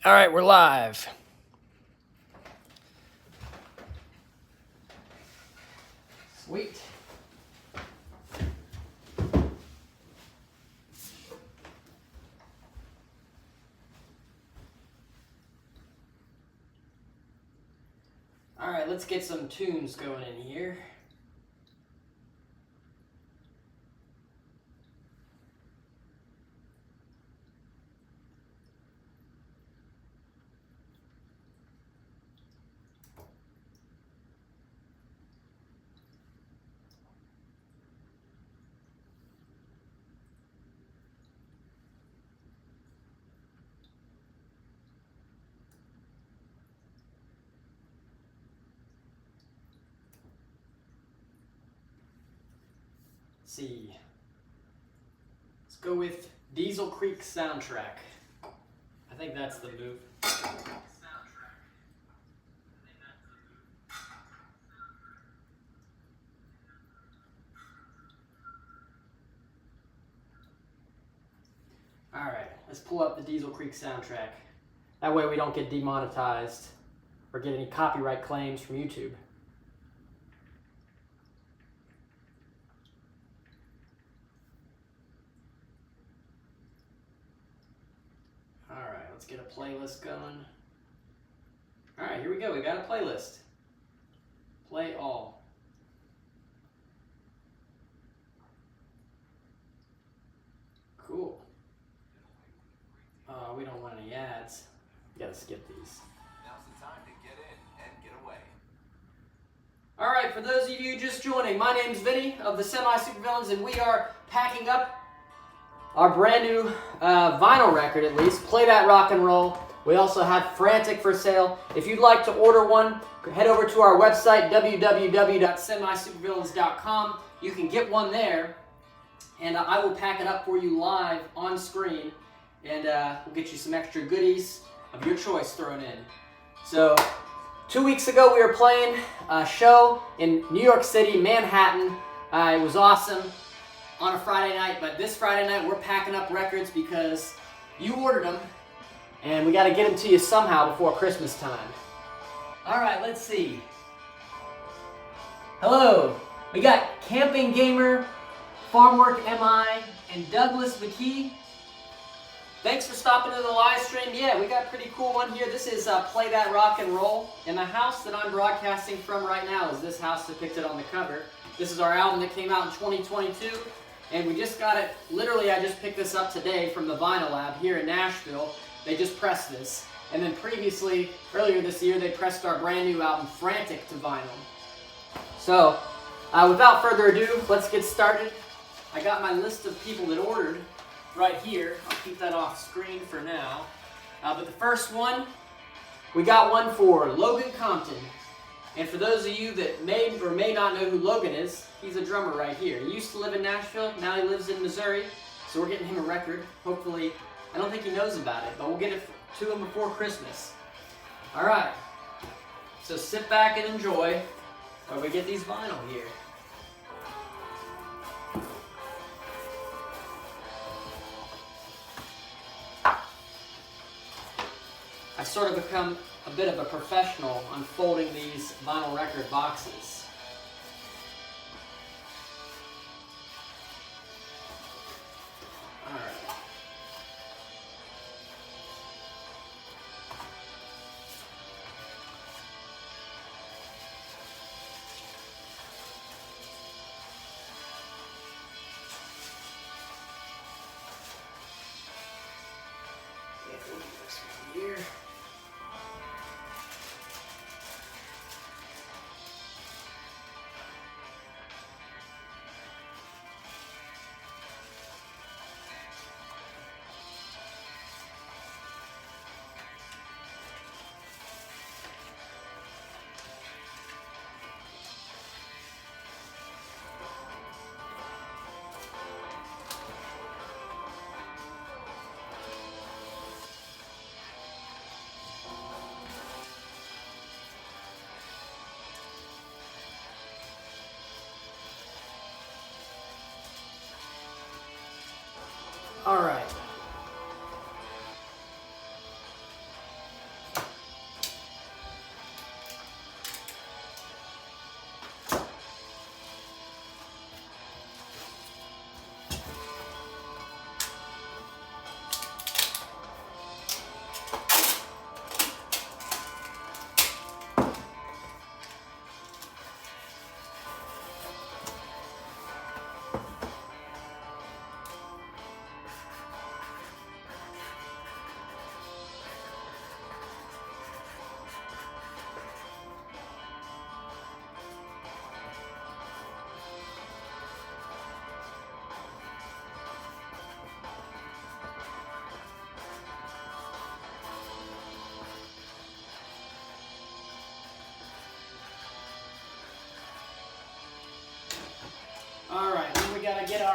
All right, we're live. Sweet. All right, let's get some tunes going in here. Let's see. Let's go with Diesel Creek Soundtrack. I think that's the move. All right, let's pull up the Diesel Creek Soundtrack. That way we don't get demonetized or get any copyright claims from YouTube. All right, let's get a playlist going. All right, here we go. We got a playlist. Play all. Cool. We don't want any ads. We gotta skip these. Now's the time to get in and get away. All right, for those of you just joining, my name's Vinny of the Semi-Supervillains, and we are packing up our brand new vinyl record, at least. Play That Rock and Roll. We also have Frantic for sale. If you'd like to order one, head over to our website, www.semi-supervillains.com. You can get one there, and I will pack it up for you live on screen, and we'll get you some extra goodies of your choice thrown in. So, 2 weeks ago we were playing a show in New York City, Manhattan. It was awesome on a Friday night, but this Friday night we're packing up records because you ordered them, and we got to get them to you somehow before Christmas time. All right, let's see. Hello, we got Camping Gamer, Farmwork MI, and Douglas McKee. Thanks for stopping to the live stream. Yeah, we got a pretty cool one here. This is Play That Rock and Roll. And the house that I'm broadcasting from right now is this house depicted on the cover. This is our album that came out in 2022. And we just got it, literally I just picked this up today from the Vinyl Lab here in Nashville. They just pressed this. And then previously, earlier this year, they pressed our brand new album, Frantic, to vinyl. So, without further ado, let's get started. I got my list of people that ordered right here. I'll keep that off screen for now. But the first one, we got one for Logan Compton. And for those of you that may or may not know who Logan is, he's a drummer right here. He used to live in Nashville, now he lives in Missouri. So we're getting him a record. Hopefully, I don't think he knows about it, but we'll get it to him before Christmas. All right, so sit back and enjoy while we get these vinyl here. I've sort of become a bit of a professional unfolding these vinyl record boxes. All right. Yeah, we'll do this one here.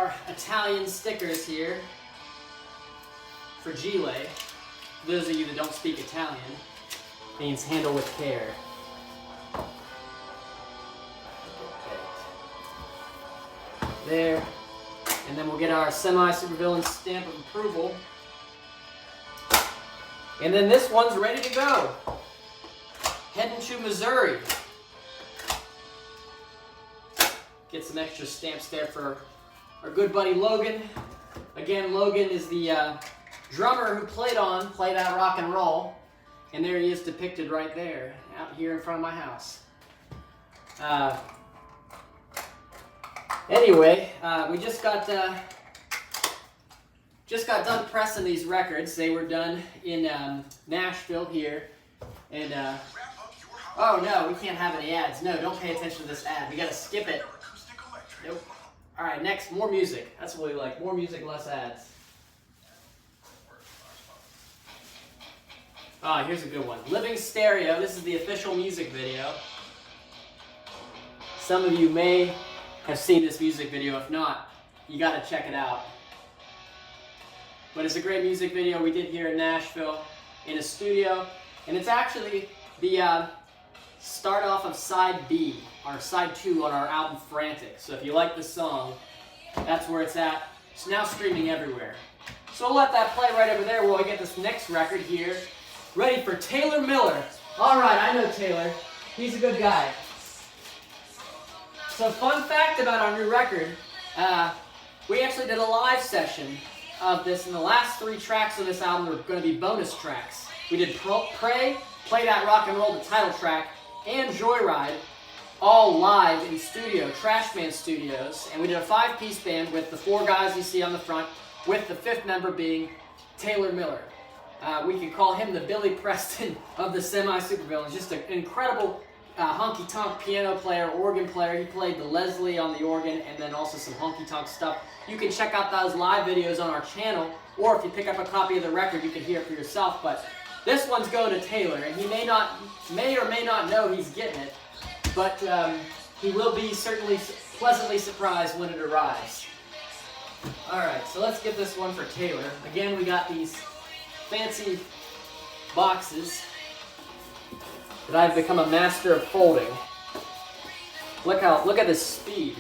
our Italian stickers here for Gile. For those of you that don't speak Italian, it means handle with care. There. And then we'll get our Semi-Supervillains stamp of approval. And then this one's ready to go. Heading to Missouri. Get some extra stamps there for our good buddy Logan. Again, Logan is the drummer who played out rock and roll. And there he is depicted right there, out here in front of my house. Anyway, we just got done pressing these records. They were done in Nashville here. And, oh no, we can't have any ads. No, don't pay attention to this ad. We gotta skip it. Nope. Alright, next, more music. That's what we like. More music, less ads. Ah, here's a good one. Living Stereo. This is the official music video. Some of you may have seen this music video. If not, you gotta check it out. But it's a great music video we did here in Nashville in a studio. And it's actually the start off of side B, or side 2 on our album Frantic. So if you like this song, that's where it's at. It's now streaming everywhere. So we'll let that play right over there while we get this next record here ready for Taylor Miller. Alright, I know Taylor. He's a good guy. So fun fact about our new record, we actually did a live session of this, and the last 3 tracks of this album were going to be bonus tracks. We did Pray, Play That Rock and Roll, the title track, and Joyride, all live in studio, Trashman Studios. And we did a 5-piece band with the 4 guys you see on the front, with the 5th member being Taylor Miller. We could call him the Billy Preston of the Semi-Supervillains. Just an incredible honky-tonk piano player, organ player. He played the Leslie on the organ, and then also some honky-tonk stuff. You can check out those live videos on our channel, or if you pick up a copy of the record, you can hear it for yourself. But this one's going to Taylor, and he may or may not know he's getting it, but he will be certainly pleasantly surprised when it arrives. Alright, so let's get this one for Taylor. Again, we got these fancy boxes that I've become a master of folding. Look at the speed.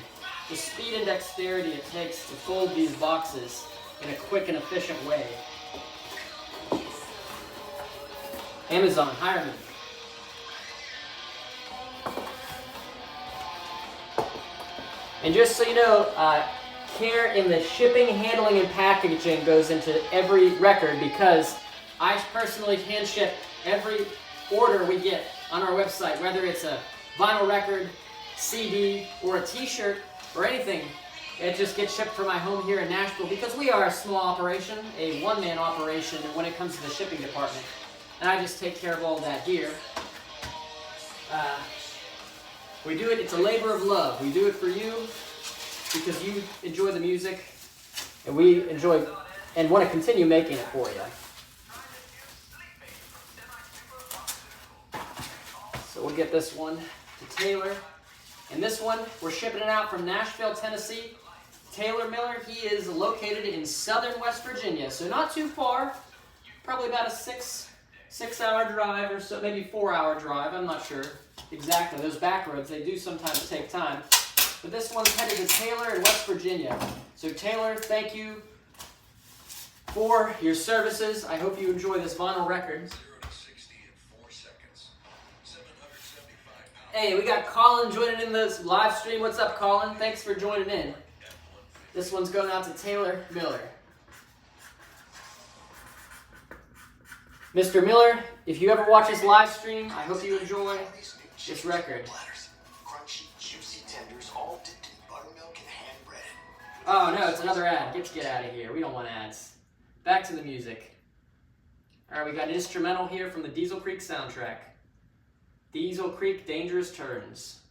The speed and dexterity it takes to fold these boxes in a quick and efficient way. Amazon, hire me. And just so you know, care in the shipping, handling, and packaging goes into every record, because I personally hand ship every order we get on our website, whether it's a vinyl record, CD, or a t-shirt, or anything. It just gets shipped from my home here in Nashville, because we are a small operation, a one-man operation when it comes to the shipping department. And I just take care of all that here. We do it, it's a labor of love. We do it for you because you enjoy the music, and we enjoy and want to continue making it for you. So we'll get this one to Taylor. And this one, we're shipping it out from Nashville, Tennessee. Taylor Miller, he is located in southern West Virginia, so not too far. Probably about a six-hour drive or so, maybe 4-hour drive, I'm not sure exactly. Those back roads, they do sometimes take time. But this one's headed to Taylor in West Virginia. So Taylor, thank you for your services. I hope you enjoy this vinyl record. 0 to 60 in 4 seconds. 775 pounds. Hey, we got Colin joining in this live stream. What's up, Colin? Thanks for joining in. This one's going out to Taylor Miller. Mr. Miller, if you ever watch this live stream, I hope you enjoy this record. Crunchy, juicy tenders, all dipped in buttermilk and hand-breaded. Oh no, it's another ad. Get out of here. We don't want ads. Back to the music. Alright, we got an instrumental here from the Diesel Creek soundtrack. Diesel Creek Dangerous Turns.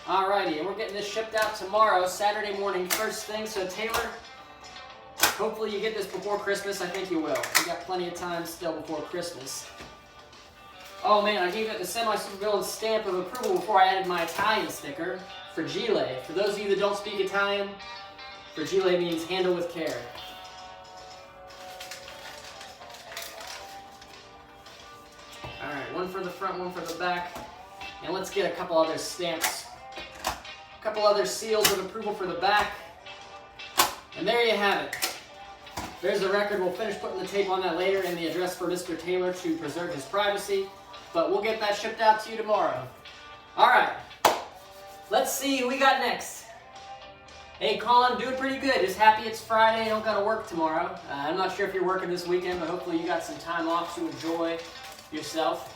Alrighty, and we're getting this shipped out tomorrow, Saturday morning, first thing. So Taylor, hopefully you get this before Christmas. I think you will. We got plenty of time still before Christmas. Oh man, I gave it the Semi-Supervillains stamp of approval before I added my Italian sticker. Fragile. For those of you that don't speak Italian, fragile means handle with care. Alright, one for the front, one for the back. And let's get a couple other stamps. A couple other seals of approval for the back. And there you have it. There's the record. We'll finish putting the tape on that later and the address for Mr. Taylor to preserve his privacy. But we'll get that shipped out to you tomorrow. Alright. Let's see who we got next. Hey Colin, doing pretty good. Just happy it's Friday. Don't gotta work tomorrow. I'm not sure if you're working this weekend, but hopefully you got some time off to enjoy yourself.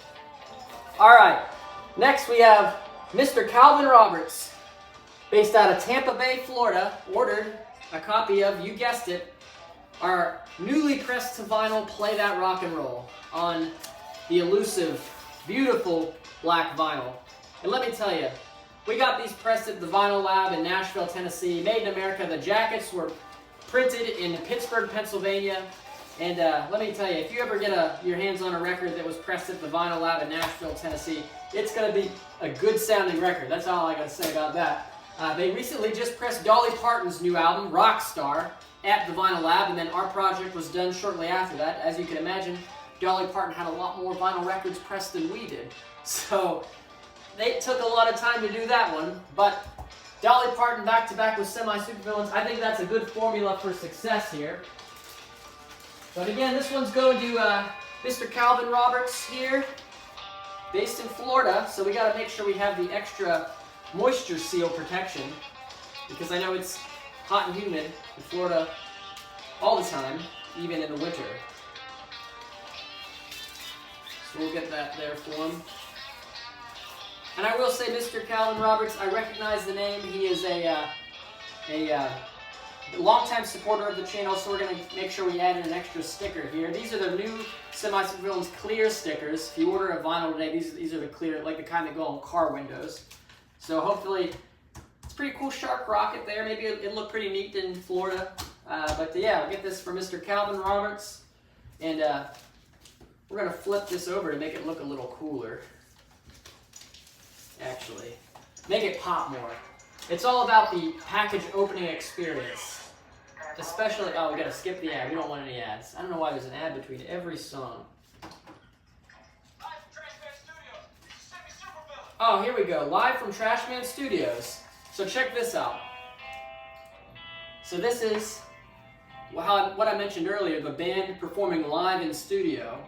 Alright. Next we have Mr. Calvin Roberts, based out of Tampa Bay, Florida, ordered a copy of, you guessed it, our newly pressed to vinyl Play That Rock and Roll on the elusive, beautiful black vinyl. And let me tell you, we got these pressed at the Vinyl Lab in Nashville, Tennessee, made in America. The jackets were printed in Pittsburgh, Pennsylvania. And let me tell you, if you ever get your hands on a record that was pressed at the Vinyl Lab in Nashville, Tennessee, it's going to be a good sounding record. That's all I got to say about that. They recently just pressed Dolly Parton's new album, Rockstar, at the Vinyl Lab, and then our project was done shortly after that. As you can imagine, Dolly Parton had a lot more vinyl records pressed than we did. So they took a lot of time to do that one, but Dolly Parton back-to-back with Semi-Supervillains, I think that's a good formula for success here. But again, this one's going to Mr. Calvin Roberts here, based in Florida, so we got to make sure we have the extra moisture seal protection, because I know it's hot and humid in Florida all the time, even in the winter. So we'll get that there for him. And I will say, Mr. Calvin Roberts, I recognize the name. He is a longtime supporter of the channel, so we're going to make sure we add in an extra sticker here. These are the new Semi-Supervillains clear stickers. If you order a vinyl today, these are the clear, like the kind that go on car windows. So hopefully, it's a pretty cool shark rocket there. Maybe it'll look pretty neat in Florida. But yeah, we'll get this for Mr. Calvin Roberts. And we're going to flip this over to make it look a little cooler. Actually, make it pop more. It's all about the package opening experience. Especially, oh, we gotta skip the ad. We don't want any ads. I don't know why there's an ad between every song. Oh, here we go. Live from Trashman Studios. So check this out. So this is what I mentioned earlier, the band performing live in studio.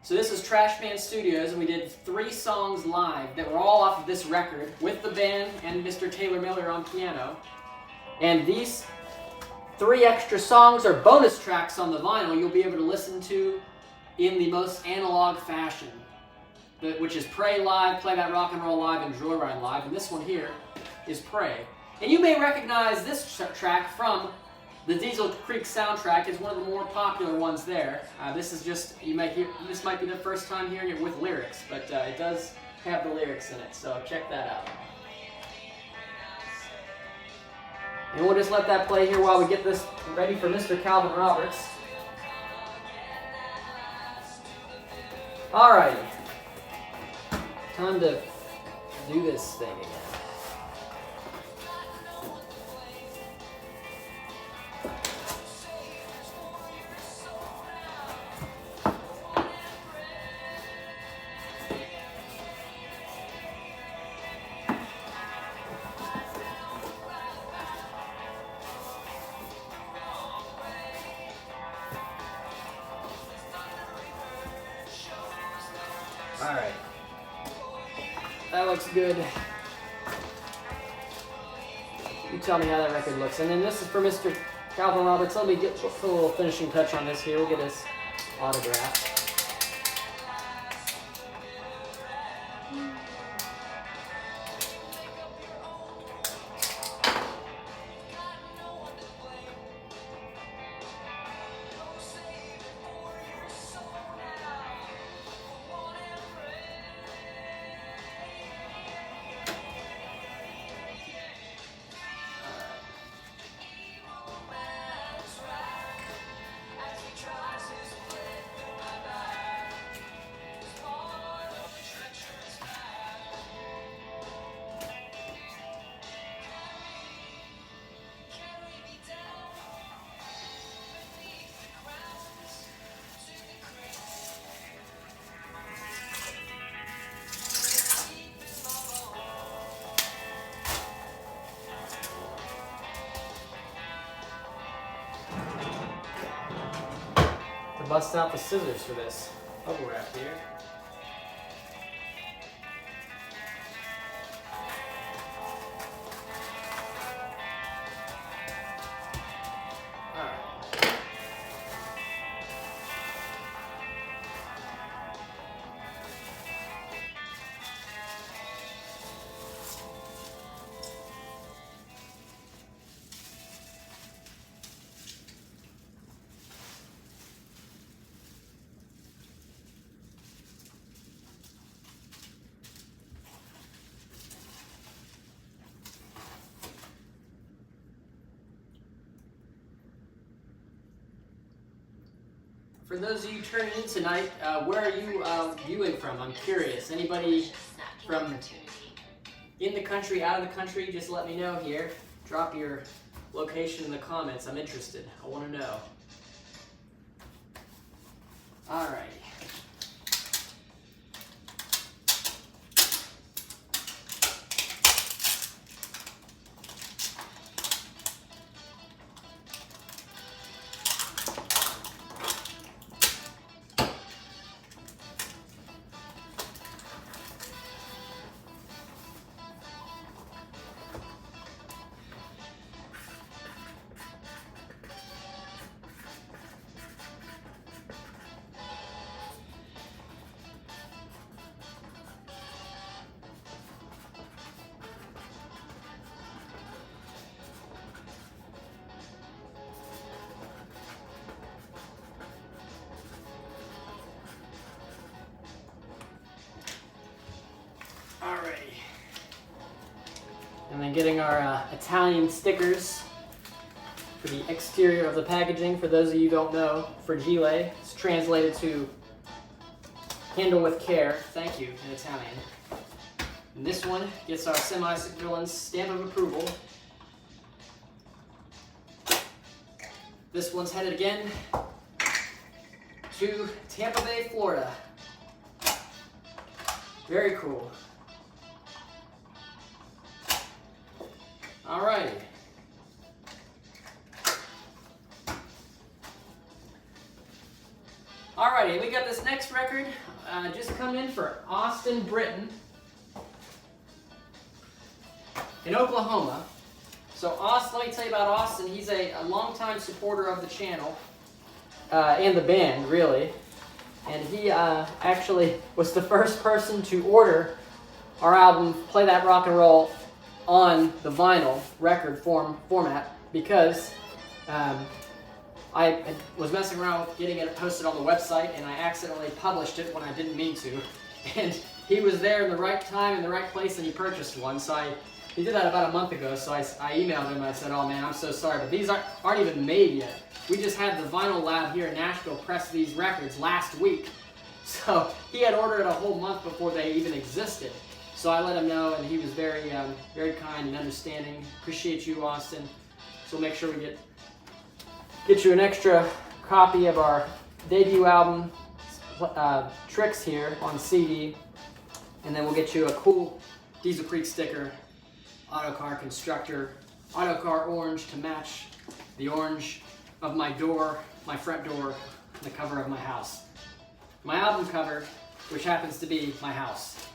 So this is Trashman Studios, and we did 3 songs live that were all off of this record with the band and Mr. Taylor Miller on piano. And these 3 extra songs are bonus tracks on the vinyl you'll be able to listen to in the most analog fashion, which is Pray Live, Play That Rock and Roll Live, and Joyride Live. And this one here is Pray. And you may recognize this track from the Diesel Creek soundtrack. Is one of the more popular ones there. This is just, this might be the first time hearing it with lyrics, but it does have the lyrics in it, so check that out. And we'll just let that play here while we get this ready for Mr. Calvin Roberts. Alrighty. Time to do this thing again. Alright, that looks good. You tell me how that record looks. And then this is for Mr. Calvin Roberts. Let me put a little finishing touch on this here. We'll get his autograph. to bust out the scissors for this bubble wrap here. For those of you turning in tonight, where are you viewing from? I'm curious. Anybody from in the country, out of the country, just let me know here. Drop your location in the comments. I'm interested. I want to know. Alrighty. Alrighty. And then getting our Italian stickers for the exterior of the packaging. For those of you who don't know, fragile, it's translated to handle with care. Thank you in Italian. And this one gets our Semi-Supervillains stamp of approval. This one's headed again to Tampa Bay, Florida. Very cool. Alrighty. Alrighty, we got this next record just come in for Austin Britton in Oklahoma. So Austin, let me tell you about Austin. He's a longtime supporter of the channel and the band, really. And he actually was the first person to order our album, Play That Rock and Roll, on the vinyl record format because I was messing around with getting it posted on the website and I accidentally published it when I didn't mean to. And he was there in the right time, in the right place, and he purchased one. So he did that about a month ago, so I emailed him and I said, oh man, I'm so sorry, but these aren't even made yet. We just had the vinyl lab here in Nashville press these records last week. So he had ordered a whole month before they even existed. So I let him know, and he was very, very kind and understanding. Appreciate you, Austin. So we'll make sure we get you an extra copy of our debut album, Tricks, here on CD, and then we'll get you a cool Diesel Creek sticker, Autocar Constructor, Autocar orange to match the orange of my door, my front door, and the cover of my house. My album cover, which happens to be my house.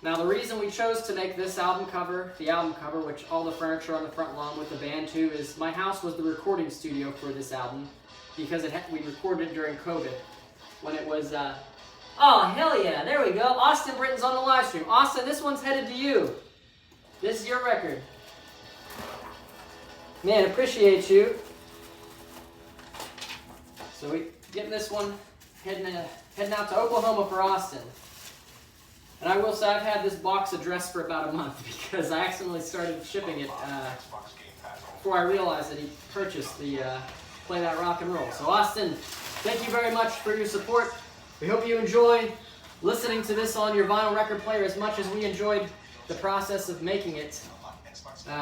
Now the reason we chose to make this album cover, the album cover, which all the furniture on the front lawn with the band too, is my house was the recording studio for this album because we recorded it during COVID when it was, oh hell yeah, there we go. Austin Britton's on the live stream. Austin, this one's headed to you. This is your record. Man, appreciate you. So we getting this one heading out to Oklahoma for Austin. And I will say I've had this box addressed for about a month because I accidentally started shipping it before I realized that he purchased the Play That Rock and Roll. So Austin, thank you very much for your support. We hope you enjoy listening to this on your vinyl record player as much as we enjoyed the process of making it,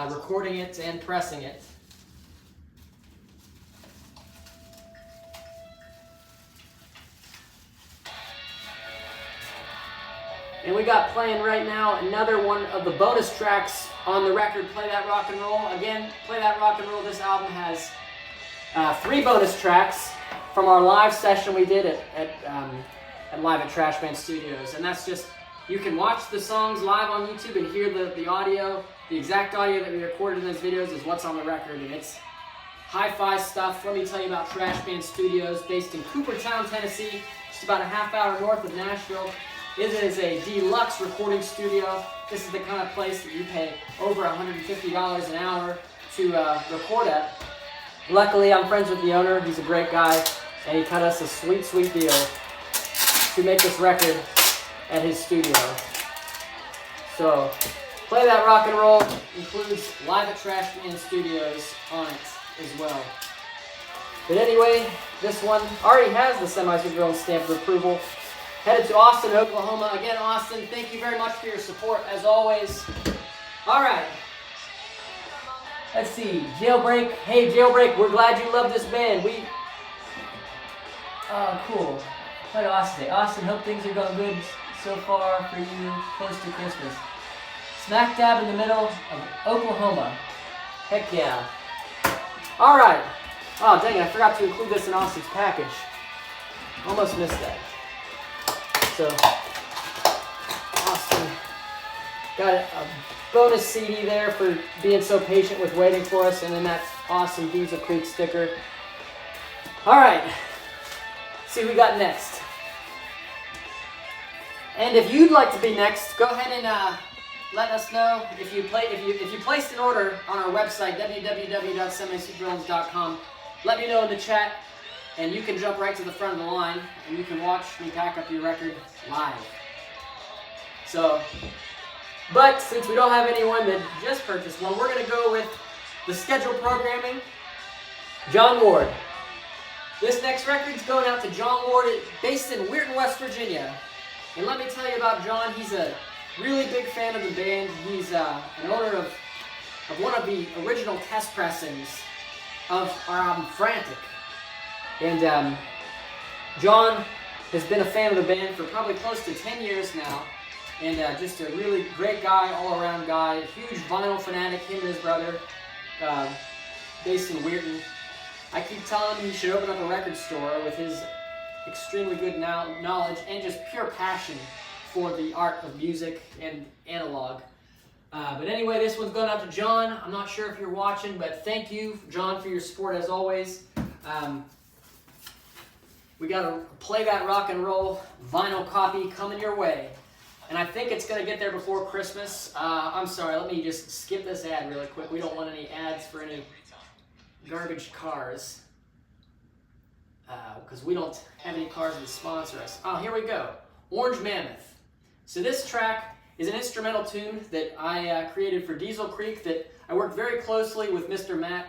recording it, and pressing it. And we got playing right now another one of the bonus tracks on the record, Play That Rock and Roll. Again, Play That Rock and Roll, this album has 3 bonus tracks. from our live session we did at Live at Trash Band Studios. And that's just, you can watch the songs live on YouTube and hear the audio. The exact audio that we recorded in those videos is what's on the record, and it's hi-fi stuff. Let me tell you about Trash Band Studios, based in Coopertown, Tennessee, just about a half-hour north of Nashville. It is a deluxe recording studio. This is the kind of place that you pay over $150 an hour to record at. Luckily, I'm friends with the owner. He's a great guy, and he cut us a sweet, sweet deal to make this record at his studio. So, Play That Rock and Roll includes Live at Trash Band Studios on it as well. But anyway, this one already has the Semi-Supervillains stamp of approval. Headed to Austin, Oklahoma. Again, Austin, thank you very much for your support, as always. All right. Let's see. Jailbreak. Hey, Jailbreak, we're glad you love this band. Oh, cool. What did Austin say? Austin, hope things are going good so far for you, close to Christmas. Smack dab in the middle of Oklahoma. Heck yeah. All right. Oh, dang it, I forgot to include this in Austin's package. Almost missed that. So, Austin got a bonus CD there for being so patient with waiting for us, and then that awesome Diesel Creek sticker. All right, see what we got next. And if you'd like to be next, go ahead and let us know if you placed an order on our website, www.semi-supervillains.com. Let me know in the chat. And you can jump right to the front of the line, and you can watch me pack up your record live. So, but since we don't have anyone that just purchased one, we're going to go with the scheduled programming. John Ward. This next record's going out to John Ward, based in Weirton, West Virginia. And let me tell you about John. He's a really big fan of the band. He's an owner of one of the original test pressings of our album, Frantic. And John has been a fan of the band for probably close to 10 years now, and just a really great guy, all-around guy, huge vinyl fanatic, him and his brother, based in Weirton. I keep telling him he should open up a record store with his extremely good knowledge and just pure passion for the art of music and analog. But anyway, this one's going out to John. I'm not sure if you're watching, but thank you, John, for your support as always. We got a Play That Rock and Roll vinyl copy coming your way. And I think it's going to get there before Christmas. I'm sorry, let me just skip this ad really quick. We don't want any ads for any garbage cars. Because we don't have any cars that sponsor us. Oh, here we go. Orange Mammoth. So this track is an instrumental tune that I created for Diesel Creek that I worked very closely with Mr. Matt.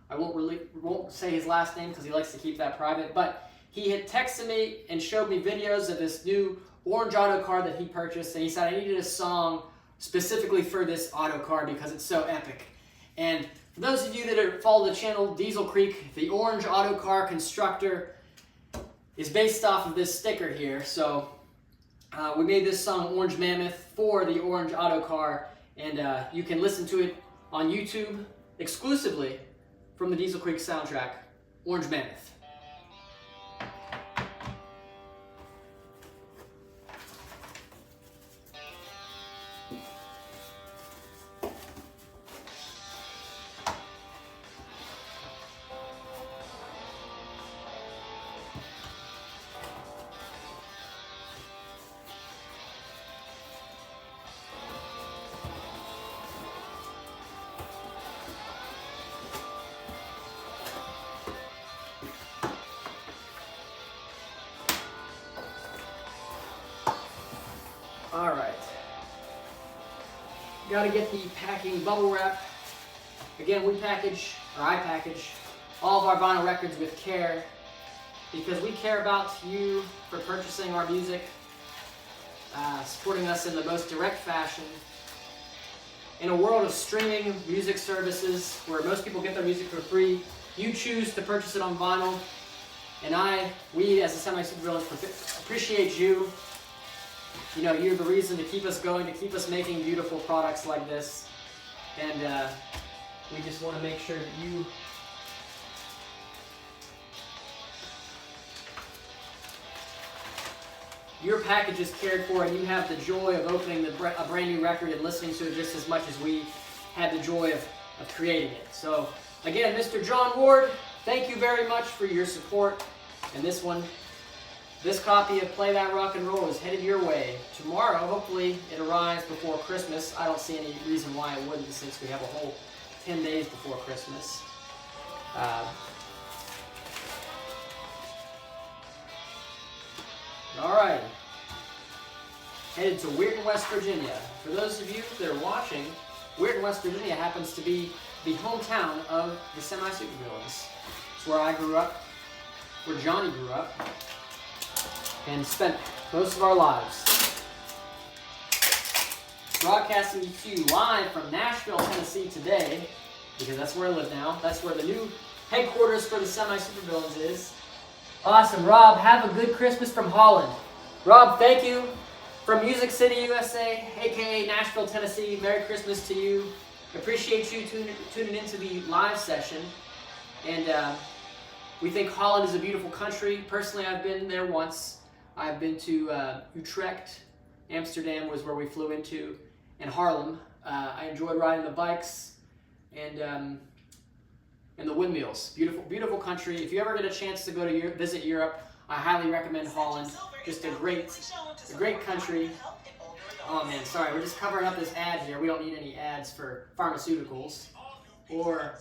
I won't say his last name because he likes to keep that private, but he had texted me and showed me videos of this new orange auto car that he purchased, and he said I needed a song specifically for this auto car because it's so epic. And for those of you that follow the channel, Diesel Creek, the orange auto car constructor, is based off of this sticker here. So we made this song Orange Mammoth for the orange auto car, and you can listen to it on YouTube exclusively from the Diesel Creek soundtrack, Orange Mammoth. All right. Got to get the packing bubble wrap. Again, I package all of our vinyl records with care because we care about you for purchasing our music, supporting us in the most direct fashion. In a world of streaming music services where most people get their music for free, you choose to purchase it on vinyl, and we as the Semi-Supervillains appreciate you. You know, you're the reason to keep us going, to keep us making beautiful products like this. And we just want to make sure that you your package is cared for and you have the joy of opening a brand new record and listening to it just as much as we had the joy of creating it. So again, Mr. John Ward, thank you very much for your support. And this copy of Play That Rock and Roll is headed your way. Tomorrow, hopefully, it arrives before Christmas. I don't see any reason why it wouldn't, since we have a whole 10 days before Christmas. Alright. Headed to Weirton, West Virginia. For those of you that are watching, Weirton, West Virginia happens to be the hometown of the Semi-Supervillains. It's where I grew up, where Johnny grew up, and spent most of our lives. Broadcasting to you live from Nashville, Tennessee today, because that's where I live now. That's where the new headquarters for the Semi-Supervillains is. Awesome. Rob, have a good Christmas from Holland. Rob, thank you from Music City, USA, aka Nashville, Tennessee. Merry Christmas to you. Appreciate you tuning into the live session. And we think Holland is a beautiful country. Personally, I've been there once. I've been to Utrecht. Amsterdam was where we flew into, and Haarlem. I enjoyed riding the bikes and the windmills. Beautiful, beautiful country. If you ever get a chance to go to visit Europe, I highly recommend Holland. Just a great country. Oh man, sorry, we're just covering up this ad here. We don't need any ads for pharmaceuticals or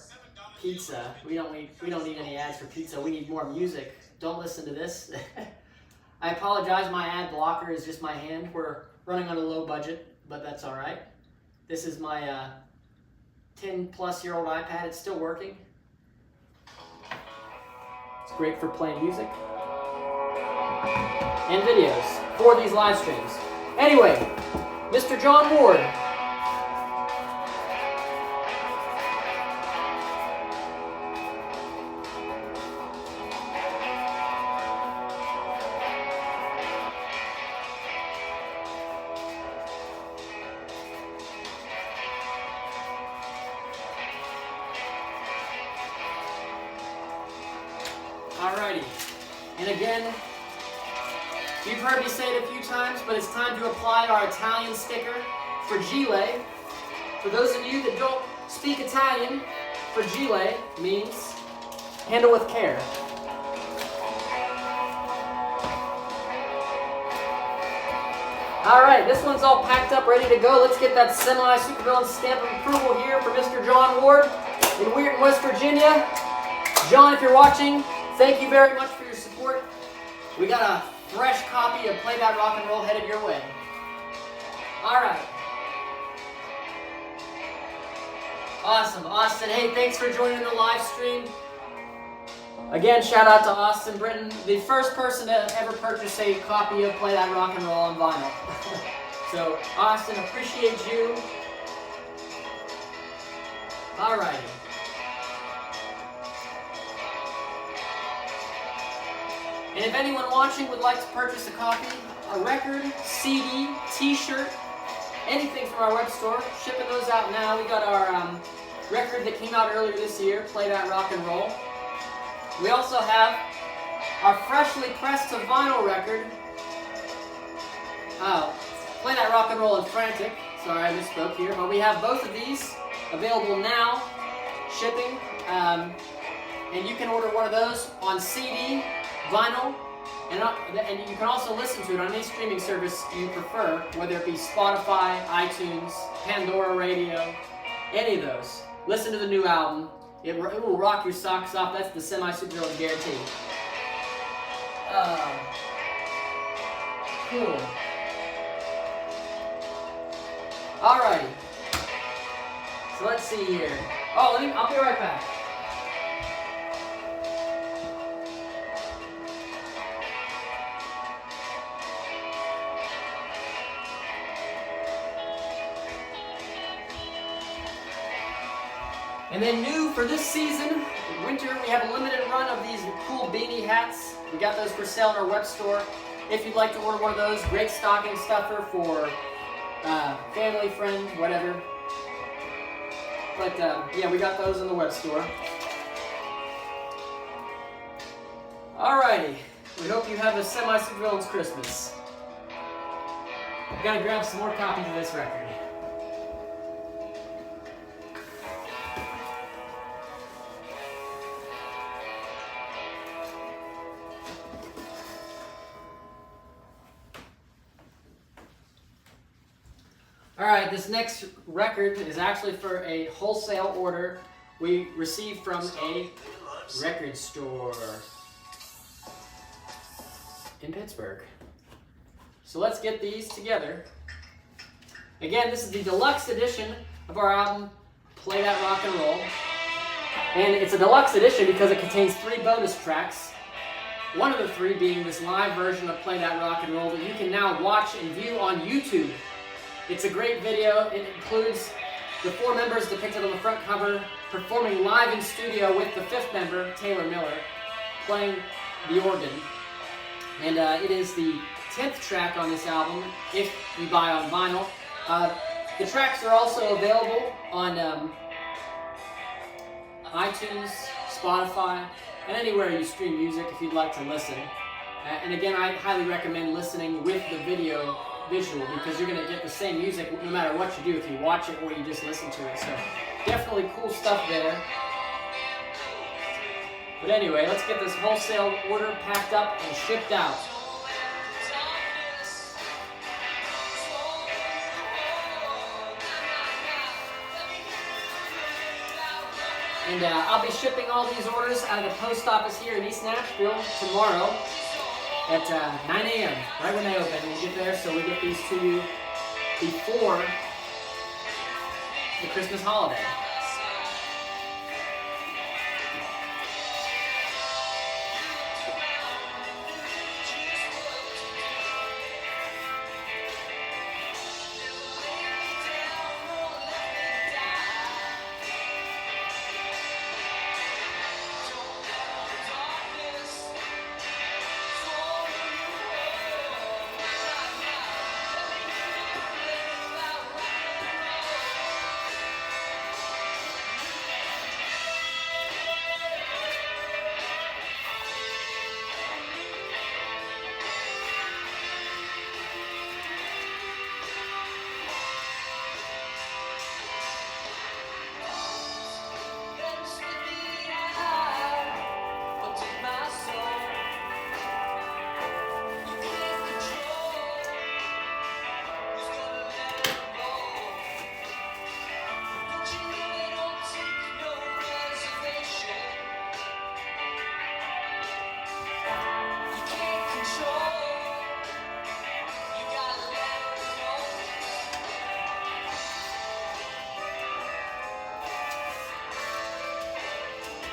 pizza. We don't need any ads for pizza. We need more music. Don't listen to this. I apologize, my ad blocker is just my hand. We're running on a low budget, but that's all right. This is my 10-plus-year-old iPad. It's still working. It's great for playing music and videos for these live streams. Anyway, Mr. John Ward. Alrighty, and again, you've heard me say it a few times, but it's time to apply our Italian sticker for Gile. For those of you that don't speak Italian, for Gile means handle with care. Alright, this one's all packed up, ready to go. Let's get that Semi-Supervillains stamp of approval here for Mr. John Ward in Weirton, West Virginia. John, if you're watching, thank you very much for your support. We got a fresh copy of Play That Rock and Roll headed your way. Alright. Awesome. Austin, hey, thanks for joining the live stream. Again, shout out to Austin Britton, the first person to ever purchase a copy of Play That Rock and Roll on vinyl. So, Austin, appreciate you. Alrighty. And if anyone watching would like to purchase a copy, a record, CD, t-shirt, anything from our web store, shipping those out now. We got our record that came out earlier this year, Play That Rock and Roll. We also have our freshly pressed to vinyl record, Play That Rock and Roll and Frantic. Sorry, I misspoke here. But we have both of these available now, shipping. And you can order one of those on CD, vinyl, and you can also listen to it on any streaming service you prefer, whether it be Spotify, iTunes, Pandora Radio, any of those. Listen to the new album. It will rock your socks off. That's the Semi-Supervillains guarantee. Cool. Alrighty. So let's see here. Oh, I'll be right back. And then new for this season, winter, we have a limited run of these cool beanie hats. We got those for sale in our web store. If you'd like to order one of those, great stocking stuffer for family, friend, whatever. But yeah, we got those in the web store. Alrighty, we hope you have a Semi-Supervillains Christmas. I've got to grab some more copies of this record. Alright, this next record is actually for a wholesale order we received from a record store in Pittsburgh. So let's get these together. Again, this is the deluxe edition of our album, Play That Rock and Roll. And it's a deluxe edition because it contains 3 bonus tracks. One of the 3 being this live version of Play That Rock and Roll that you can now watch and view on YouTube. It's a great video. It includes the 4 members depicted on the front cover performing live in studio with the 5th member, Taylor Miller, playing the organ. And it is the 10th track on this album, if you buy on vinyl. The tracks are also available on iTunes, Spotify, and anywhere you stream music if you'd like to listen. And again, I highly recommend listening with the visual because you're going to get the same music no matter what you do, if you watch it or you just listen to it. So definitely cool stuff there. But anyway, let's get this wholesale order packed up and shipped out. And I'll be shipping all these orders out of the post office here in East Nashville tomorrow at 9 a.m., right when they open. We'll get there so we get these to you before the Christmas holiday.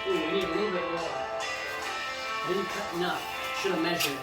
Ooh, we need a little bit more. I didn't cut enough. Should have measured.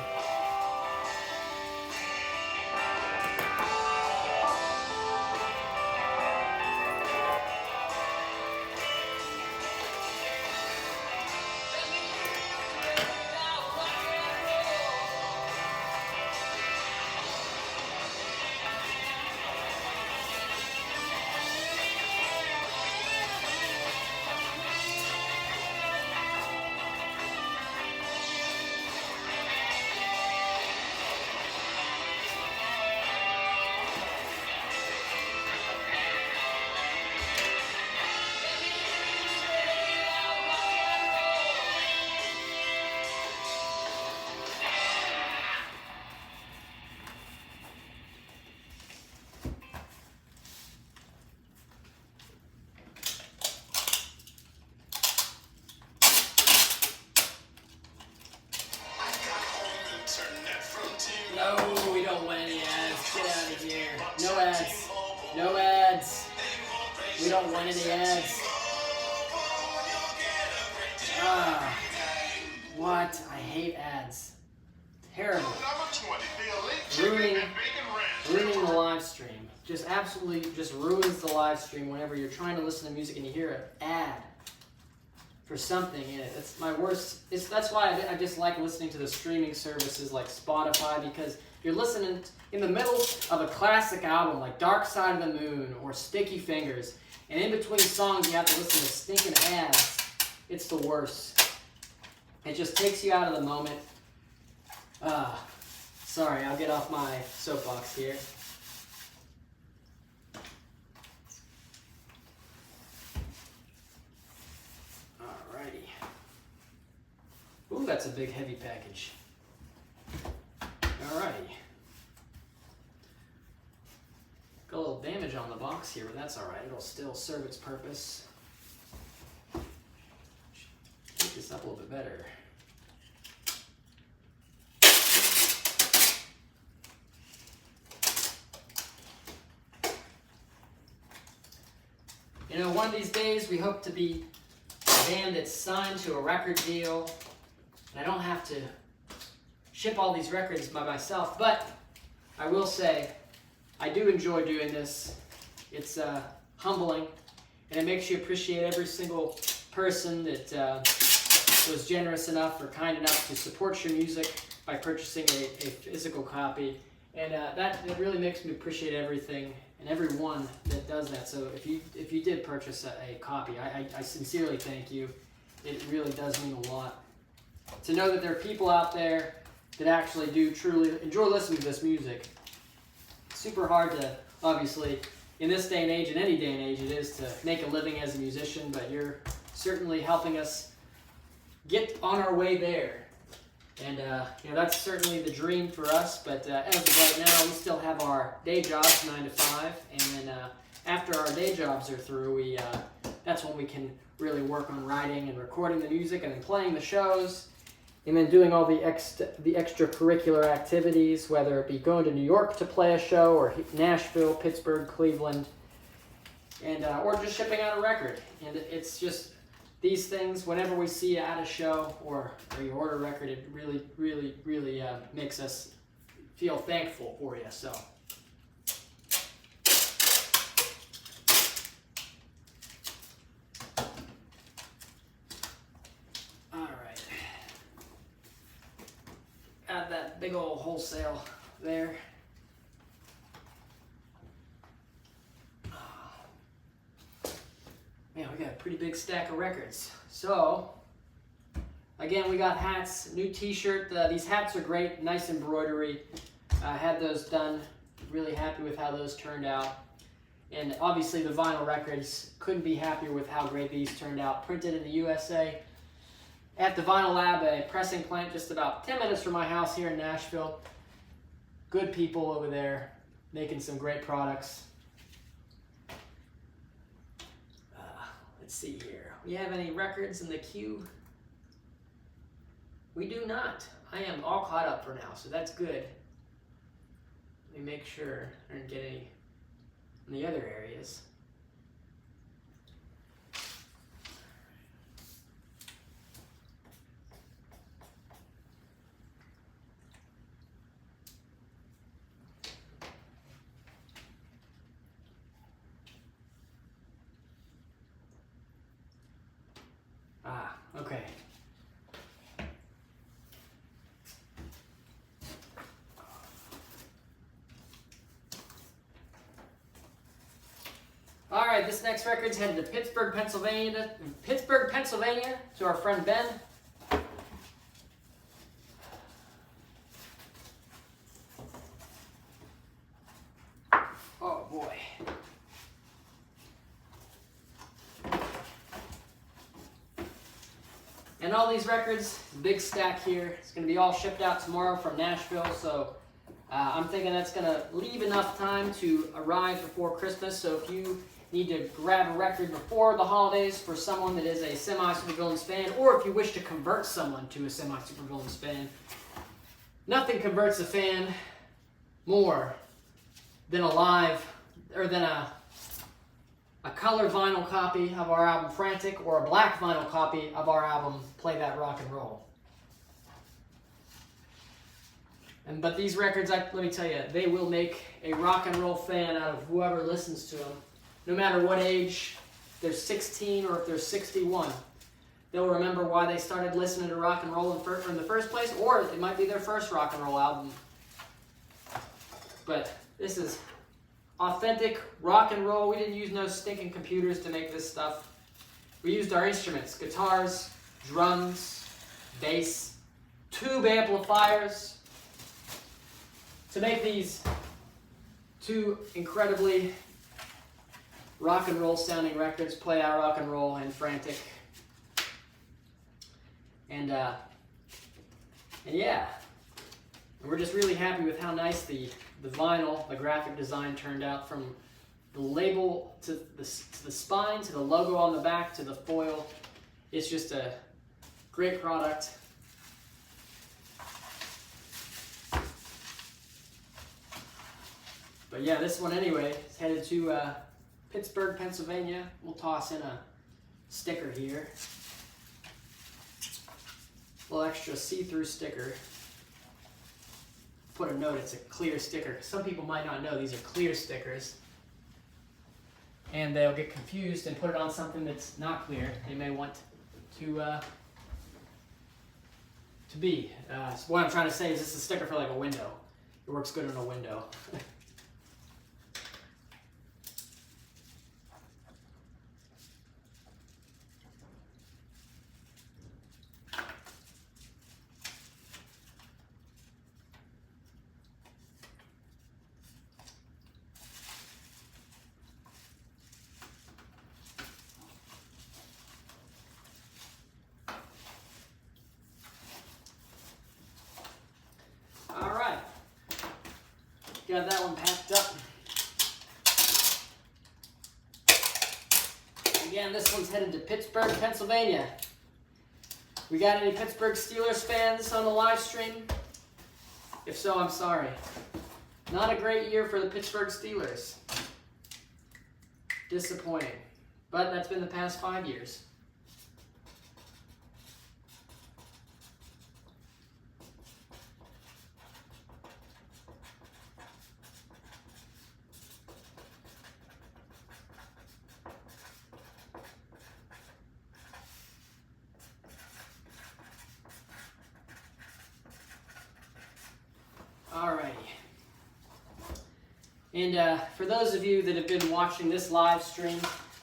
No, we don't want any ads. Get out of here. No ads. No ads. We don't want any ads. Ah, what? I hate ads. Terrible. Ruining the live stream. Just absolutely just ruins the live stream whenever you're trying to listen to music and you hear an ad for something in it. That's my worst. That's why I just like listening to the streaming services like Spotify, because you're listening in the middle of a classic album like Dark Side of the Moon or Sticky Fingers, and in between songs you have to listen to stinking ads. It's the worst. It just takes you out of the moment. Sorry, I'll get off my soapbox here. Ooh, that's a big heavy package. Alrighty. Got a little damage on the box here, but that's alright. It'll still serve its purpose. Make this up a little bit better. You know, one of these days we hope to be a band that's signed to a record deal, and I don't have to ship all these records by myself, but I will say I do enjoy doing this. It's humbling, and it makes you appreciate every single person that was generous enough or kind enough to support your music by purchasing a physical copy, and that really makes me appreciate everything and everyone that does that. So if you did purchase a copy, I sincerely thank you. It really does mean a lot to know that there are people out there that actually do truly enjoy listening to this music. It's super hard to, obviously, in this day and age, in any day and age it is, to make a living as a musician, but you're certainly helping us get on our way there. And you know, that's certainly the dream for us, but as of right now, we still have our day jobs, 9 to 5, and then after our day jobs are through, that's when we can really work on writing and recording the music and then playing the shows, and then doing all the extracurricular activities, whether it be going to New York to play a show, or Nashville, Pittsburgh, Cleveland, and or just shipping out a record. And it's just these things, whenever we see you at a show or you order a record, it really, really, really makes us feel thankful for you. So, all right, add that big old wholesale there. Man, we got a pretty big stack of records. So, again, we got hats, new t-shirt. These hats are great, nice embroidery. I had those done, really happy with how those turned out. And obviously the vinyl records, couldn't be happier with how great these turned out. Printed in the USA at the Vinyl Lab, a pressing plant just about 10 minutes from my house here in Nashville. Good people over there, making some great products. Let's see here. We have any records in the queue? We do not. I am all caught up for now, so that's good. Let me make sure I don't get any in the other areas. Okay. All right, this next record's headed to Pittsburgh, Pennsylvania. To our friend Ben. Oh boy. And all these records, big stack here. It's going to be all shipped out tomorrow from Nashville, so I'm thinking that's going to leave enough time to arrive before Christmas. So if you need to grab a record before the holidays for someone that is a Semi-Supervillains fan, or if you wish to convert someone to a Semi-Supervillains fan, nothing converts a fan more than a color vinyl copy of our album Frantic, or a black vinyl copy of our album Play That Rock and Roll. But these records, let me tell you, they will make a rock and roll fan out of whoever listens to them. No matter what age, if they're 16 or if they're 61. They'll remember why they started listening to rock and roll in the first place, or it might be their first rock and roll album. But this is authentic rock and roll. We didn't use no stinking computers to make this stuff. We used our instruments, guitars, drums, bass, tube amplifiers, to make these two incredibly rock and roll sounding records, Play Out Rock and Roll and Frantic. And And yeah, we're just really happy with how nice the vinyl, the graphic design turned out, from the label to the spine, to the logo on the back, to the foil. It's just a great product. But yeah, this one anyway is headed to Pittsburgh, Pennsylvania. We'll toss in a sticker here. A little extra see-through sticker. Put a note, it's a clear sticker. Some people might not know these are clear stickers. And they'll get confused and put it on something that's not clear. They may want to be. So what I'm trying to say is this is a sticker for like a window. It works good on a window. Got that one packed up. Again, this one's headed to Pittsburgh, Pennsylvania. We got any Pittsburgh Steelers fans on the live stream? If so, I'm sorry. Not a great year for the Pittsburgh Steelers. Disappointing. But that's been the past 5 years. Alrighty. And for those of you that have been watching this live stream,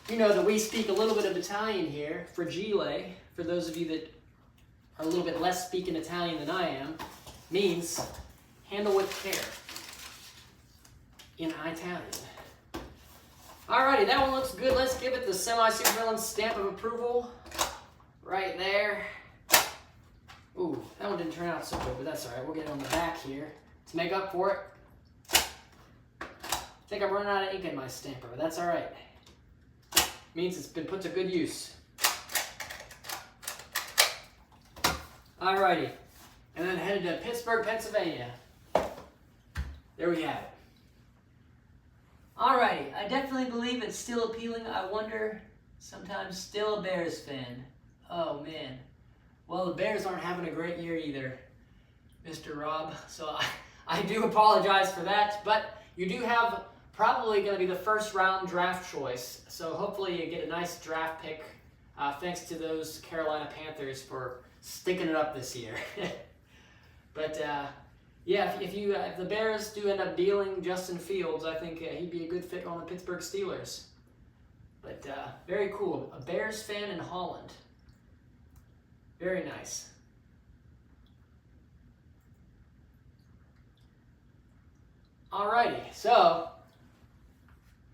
you know that we speak a little bit of Italian here. Fragile, for those of you that are a little bit less speaking Italian than I am, means handle with care in Italian. Alrighty, that one looks good. Let's give it the Semi-Supervillains stamp of approval right there. Ooh, that one didn't turn out so good, but that's alright. We'll get it on the back here to make up for it. I think I'm running out of ink in my stamper, but that's alright. Means it's been put to good use. Alrighty, and then headed to Pittsburgh, Pennsylvania. There we have it. Alrighty, I definitely believe it's still appealing. I wonder, sometimes still a Bears fan. Oh man. Well, the Bears aren't having a great year either, Mr. Rob. So I do apologize for that, but you do have probably going to be the first round draft choice. So hopefully you get a nice draft pick. Thanks to those Carolina Panthers for sticking it up this year. But yeah, if the Bears do end up dealing Justin Fields, I think he'd be a good fit on the Pittsburgh Steelers. But very cool. A Bears fan in Holland. Very nice. Alrighty, so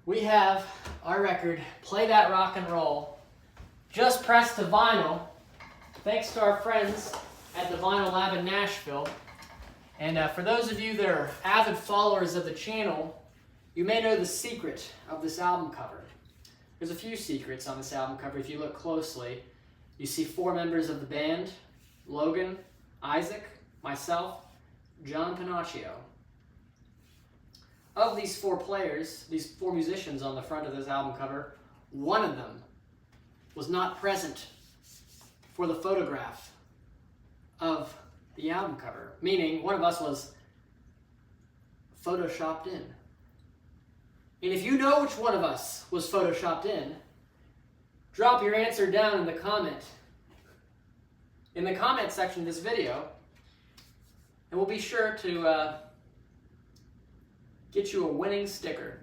we have our record, Play That Rock and Roll, just pressed to vinyl, thanks to our friends at the Vinyl Lab in Nashville. And for those of you that are avid followers of the channel, you may know the secret of this album cover. There's a few secrets on this album cover if you look closely. You see 4 members of the band: Logan, Isaac, myself, John Panaccio. Of these 4 players, these 4 musicians on the front of this album cover, one of them was not present for the photograph of the album cover, meaning one of us was photoshopped in. And if you know which one of us was photoshopped in, drop your answer down in the comment section of this video, and we'll be sure to get you a winning sticker.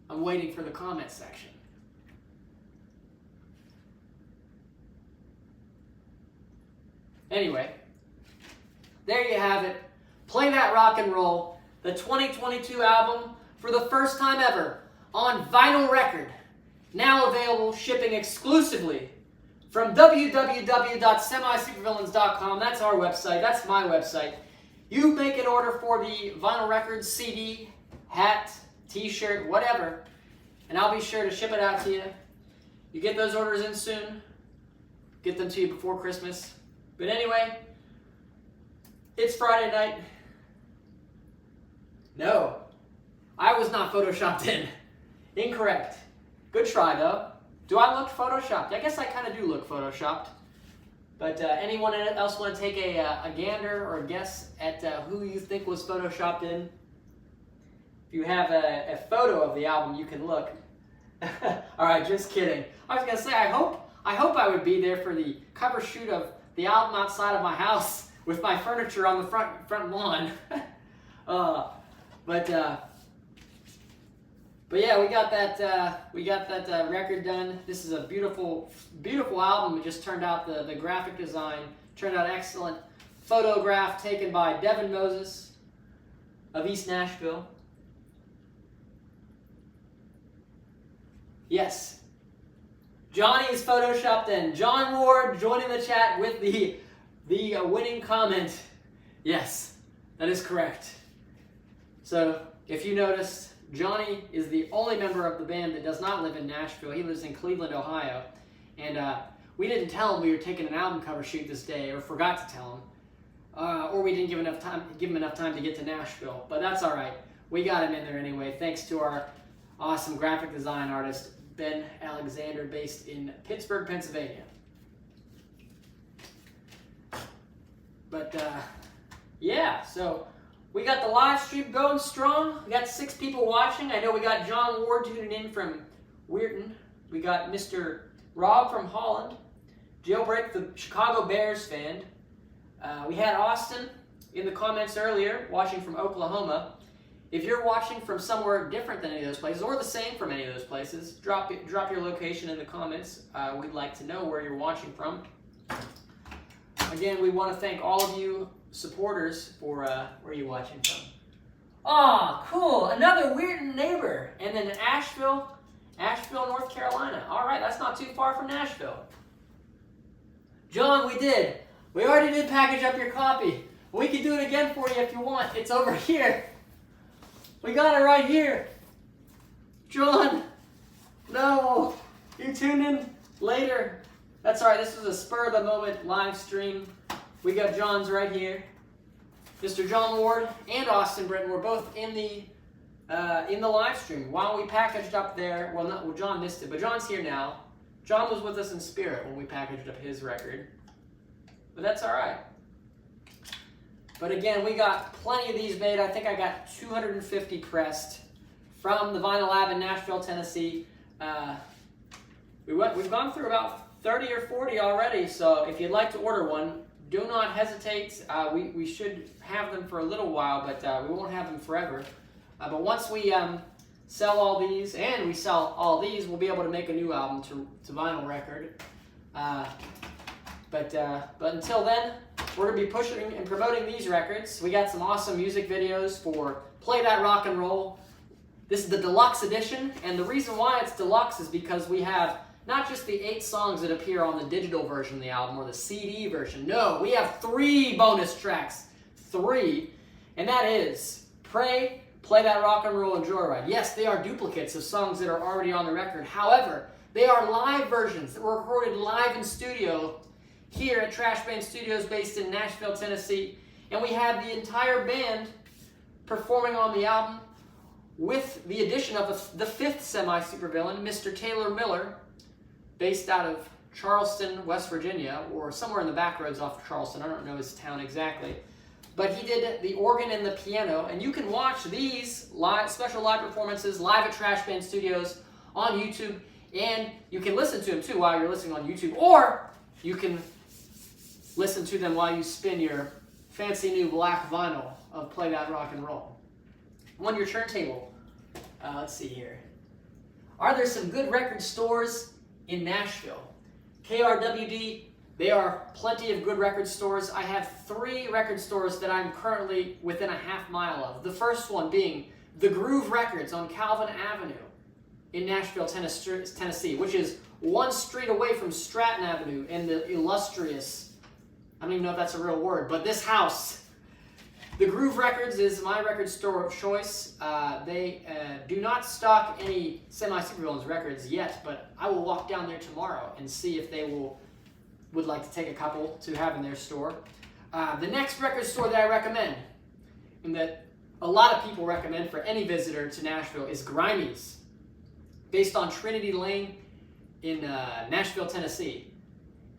I'm waiting for the comment section. Anyway, there you have it. Play That Rock and Roll, the 2022 album, for the first time ever, on vinyl record. Now available, shipping exclusively from www.semi-supervillains.com. That's our website. That's my website. You make an order for the vinyl record, CD, hat, t-shirt, whatever, and I'll be sure to ship it out to you. You get those orders in soon. Get them to you before Christmas. But anyway, it's Friday night. No, I was not photoshopped in. Incorrect. Good try, though. Do I look photoshopped? I guess I kind of do look photoshopped. But anyone else want to take a gander or a guess at who you think was photoshopped in? If you have a photo of the album, you can look. All right, just kidding. I was going to say, I hope I would be there for the cover shoot of the album outside of my house with my furniture on the front lawn. But yeah, we got that record done. This is a beautiful album. It just turned out, the graphic design turned out excellent. Photograph taken by Devin Moses of East Nashville. Yes, Johnny is photoshopped in. John Ward joining the chat with the winning comment. Yes, that is correct. So if you noticed, Johnny is the only member of the band that does not live in Nashville. He lives in Cleveland, Ohio. And we didn't tell him we were taking an album cover shoot this day, or forgot to tell him. Or we didn't give him enough time to get to Nashville. But that's all right. We got him in there anyway, thanks to our awesome graphic design artist, Ben Alexander, based in Pittsburgh, Pennsylvania. But yeah, so we got the live stream going strong. We got 6 people watching. I know we got John Ward tuning in from Weirton. We got Mr. Rob from Holland. Jailbreak, the Chicago Bears fan. We had Austin in the comments earlier, watching from Oklahoma. If you're watching from somewhere different than any of those places, or the same from any of those places, drop your location in the comments. We'd like to know where you're watching from. Again, we want to thank all of you supporters for where you're watching from. Ah, cool! Another Weirton neighbor, and then Asheville, North Carolina. All right, that's not too far from Nashville. John, we already did package up your copy. We can do it again for you if you want. It's over here. We got it right here. John, no, you tune in later. That's all right. This was a spur of the moment live stream. We got John's right here. Mr. John Ward and Austin Britton were both in the live stream while we packaged up there. Well, John missed it, but John's here now. John was with us in spirit when we packaged up his record, but that's all right. But again, we got plenty of these made. I think I got 250 pressed from the Vinyl Lab in Nashville, Tennessee. We've gone through about 30 or 40 already, so if you'd like to order one, do not hesitate. We should have them for a little while, but we won't have them forever. But once we sell all these, and we sell all these, we'll be able to make a new album to vinyl record. But until then, we're going to be pushing and promoting these records. We got some awesome music videos for Play That Rock and Roll. This is the deluxe edition, and the reason why it's deluxe is because we have not just the 8 songs that appear on the digital version of the album or the CD version. No, we have 3 bonus tracks. 3. And that is Pray, Play That Rock and Roll, and Joyride. Yes, they are duplicates of songs that are already on the record. However, they are live versions that were recorded live in studio here at Trash Band Studios based in Nashville, Tennessee. And we have the entire band performing on the album with the addition of the 5th semi-supervillain, Mr. Taylor Miller, based out of Charleston, West Virginia, or somewhere in the back roads off of Charleston. I don't know his town exactly. But he did the organ and the piano, and you can watch these special live performances live at Trash Band Studios on YouTube, and you can listen to them too while you're listening on YouTube, or you can listen to them while you spin your fancy new black vinyl of Play That Rock and Roll. On your turntable, let's see here. Are there some good record stores in Nashville? KRWD, there are plenty of good record stores. I have 3 record stores that I'm currently within a half mile of. The first one being The Groove Records on Calvin Avenue. in Nashville, Tennessee, which is one street away from Stratton Avenue and the illustrious, I don't even know if that's a real word, but this house. The Groove Records is my record store of choice. They do not stock any Semi-Supervillains records yet, but I will walk down there tomorrow and see if they would like to take a couple to have in their store. The next record store that I recommend, and that a lot of people recommend for any visitor to Nashville, is Grimey's, based on Trinity Lane in Nashville, Tennessee.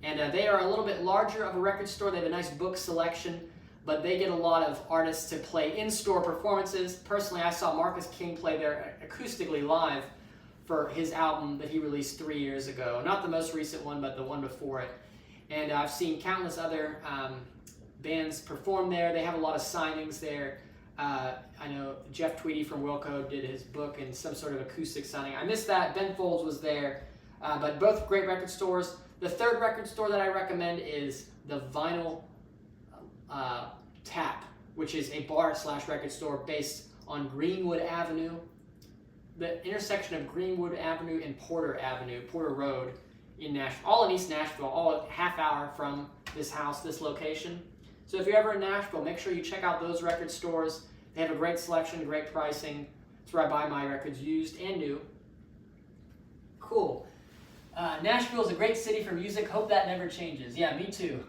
And they are a little bit larger of a record store. They have a nice book selection, but they get a lot of artists to play in-store performances. Personally, I saw Marcus King play there acoustically live for his album that he released 3 years ago. Not the most recent one, but the one before it. And I've seen countless other bands perform there. They have a lot of signings there. I know Jeff Tweedy from Wilco did his book and some sort of acoustic signing. I missed that. Ben Folds was there. But both great record stores. The third record store that I recommend is the Vinyl Tap, which is a bar/record store based on Greenwood Avenue, the intersection of Greenwood Avenue and Porter Road in Nashville, all in East Nashville, all a half hour from this house, this location. So if you're ever in Nashville, make sure you check out those record stores. They have a great selection, great pricing. It's where I buy my records used and new. Cool. Nashville is a great city for music. Hope that never changes. Yeah, me too.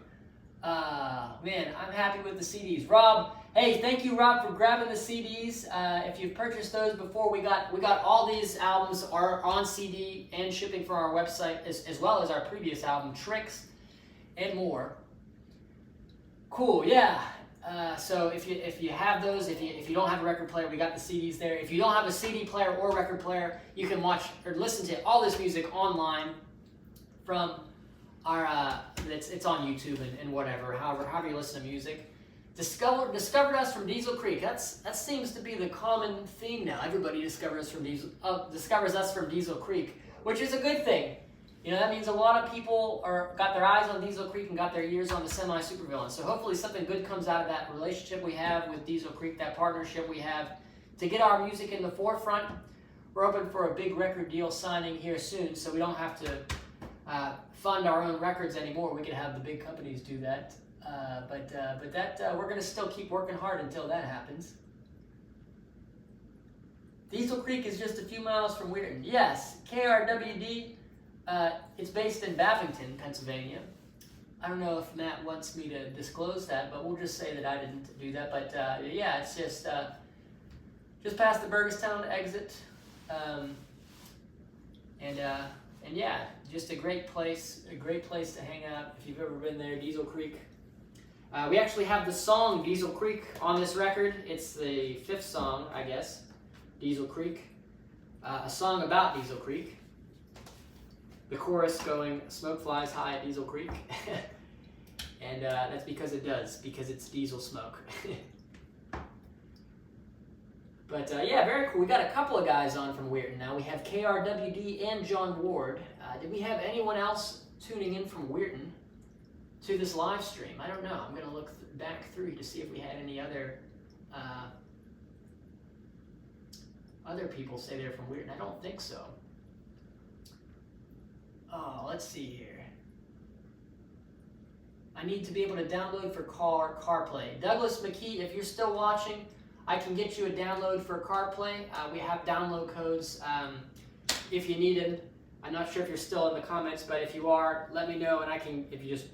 Man, I'm happy with the CDs. Rob, hey, thank you, Rob, for grabbing the CDs. If you've purchased those before, we got all these albums are on CD and shipping from our website, as well as our previous album, Tricks, and more. Cool, yeah. So if you have those, if you don't have a record player, we got the CDs there. If you don't have a CD player or record player, you can watch or listen to all this music online from our it's on YouTube and whatever, however you listen to music. Discovered us from Diesel Creek. That seems to be the common theme now. Everybody discovers us from Diesel Creek, which is a good thing. You know, that means a lot of people got their eyes on Diesel Creek and got their ears on the Semi-Supervillains. So hopefully something good comes out of that relationship we have with Diesel Creek, that partnership we have to get our music in the forefront. We're open for a big record deal signing here soon, so we don't have to fund our own records anymore. We can have the big companies do that. But we're going to still keep working hard until that happens. Diesel Creek is just a few miles from Weirton. Yes, KRWD. It's based in Bavington, Pennsylvania. I don't know if Matt wants me to disclose that, but we'll just say that I didn't do that. But yeah, it's just past the Burgestown exit, and yeah, just a great place to hang out if you've ever been there. Diesel Creek. We actually have the song Diesel Creek on this record. It's the 5th song, I guess. Diesel Creek, a song about Diesel Creek. The chorus going, smoke flies high at Diesel Creek. And that's because it's diesel smoke. But yeah, very cool. We got a couple of guys on from Weirton now. We have KRWD and John Ward. Did we have anyone else tuning in from Weirton to this live stream? I don't know. I'm going to look back through to see if we had any other people say they're from Weirton. I don't think so. Oh, let's see here. I need to be able to download for CarPlay. Douglas McKee, if you're still watching, I can get you a download for CarPlay. We have download codes if you need them. I'm not sure if you're still in the comments, but if you are, let me know, and I can, if you just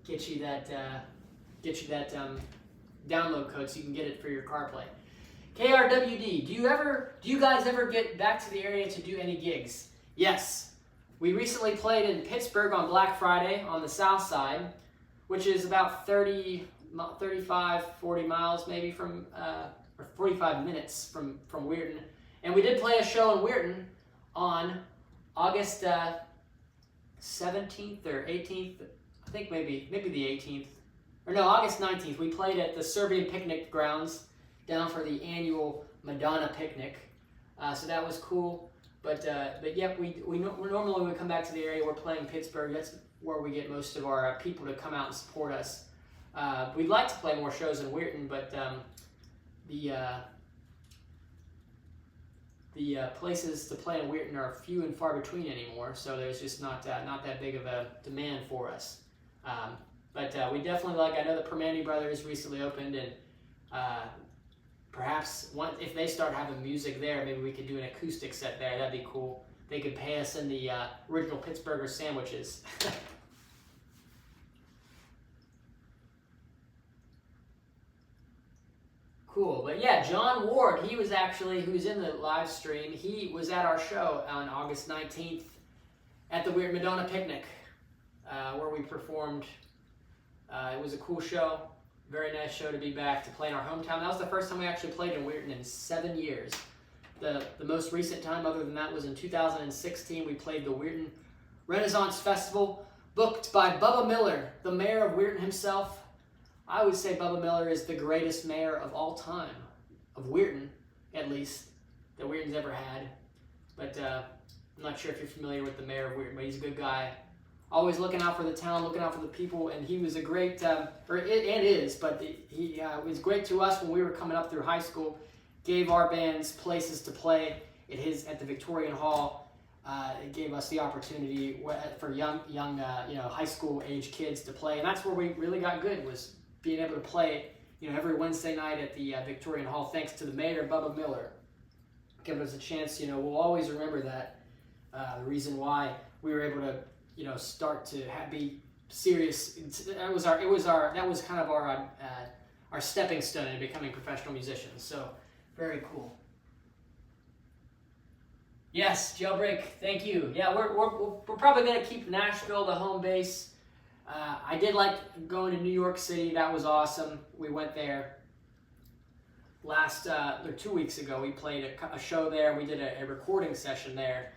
get you that download code so you can get it for your CarPlay. KRWD, do you guys ever get back to the area to do any gigs? Yes. We recently played in Pittsburgh on Black Friday on the south side, which is about 35, 40 miles maybe from, or 45 minutes from Weirton. And we did play a show in Weirton on August 17th or 18th, I think maybe the 18th, or no, August 19th. We played at the Serbian Picnic Grounds down for the annual Madonna picnic. So that was cool. But yeah, we normally when we come back to the area, we're playing Pittsburgh. That's where we get most of our people to come out and support us. We'd like to play more shows in Weirton, but the places to play in Weirton are few and far between anymore, so there's just not that big of a demand for us. But we definitely I know the Permane Brothers recently opened, and perhaps if they start having music there, maybe we could do an acoustic set there. That'd be cool. They could pay us in the original Pittsburgher sandwiches. Cool, but yeah, John Ward, who's in the live stream, he was at our show on August 19th at the Weird Madonna Picnic, where we performed. It was a cool show, very nice show to be back to play in our hometown. That was the first time we actually played in Weirton in 7 years. The most recent time other than that was in 2016. We played the Weirton Renaissance Festival, booked by Bubba Miller, the mayor of Weirton himself. I would say Bubba Miller is the greatest mayor of all time, of Weirton, at least, that Weirton's ever had. But I'm not sure if you're familiar with the mayor of Weirton, but he's a good guy. Always looking out for the town, looking out for the people, and he was a great, he was great to us when we were coming up through high school. Gave our bands places to play at the Victorian Hall. It gave us the opportunity for young high school age kids to play, and that's where we really got good, was being able to play, every Wednesday night at the Victorian Hall, thanks to the mayor, Bubba Miller. Giving us a chance, we'll always remember that. The reason why we were able to, start to be serious. That was kind of our stepping stone in becoming professional musicians. So very cool. Yes, Jailbreak, thank you. Yeah, we're probably gonna keep Nashville the home base. I did like going to New York City. That was awesome. We went there 2 weeks ago. We played a show there. We did a recording session there.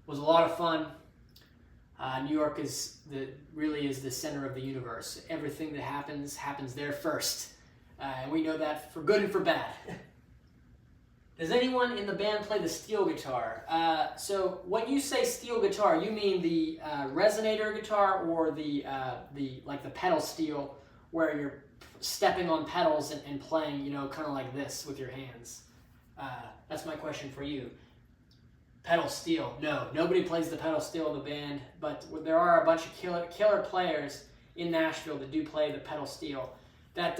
It was a lot of fun. New York really is the center of the universe. Everything that happens there first. And we know that for good and for bad. Does anyone in the band play the steel guitar? So when you say steel guitar, you mean the resonator guitar, or the pedal steel, where you're stepping on pedals and playing, kind of like this with your hands? That's my question for you. Pedal steel? No, nobody plays the pedal steel in the band, but there are a bunch of killer players in Nashville that do play the pedal steel. That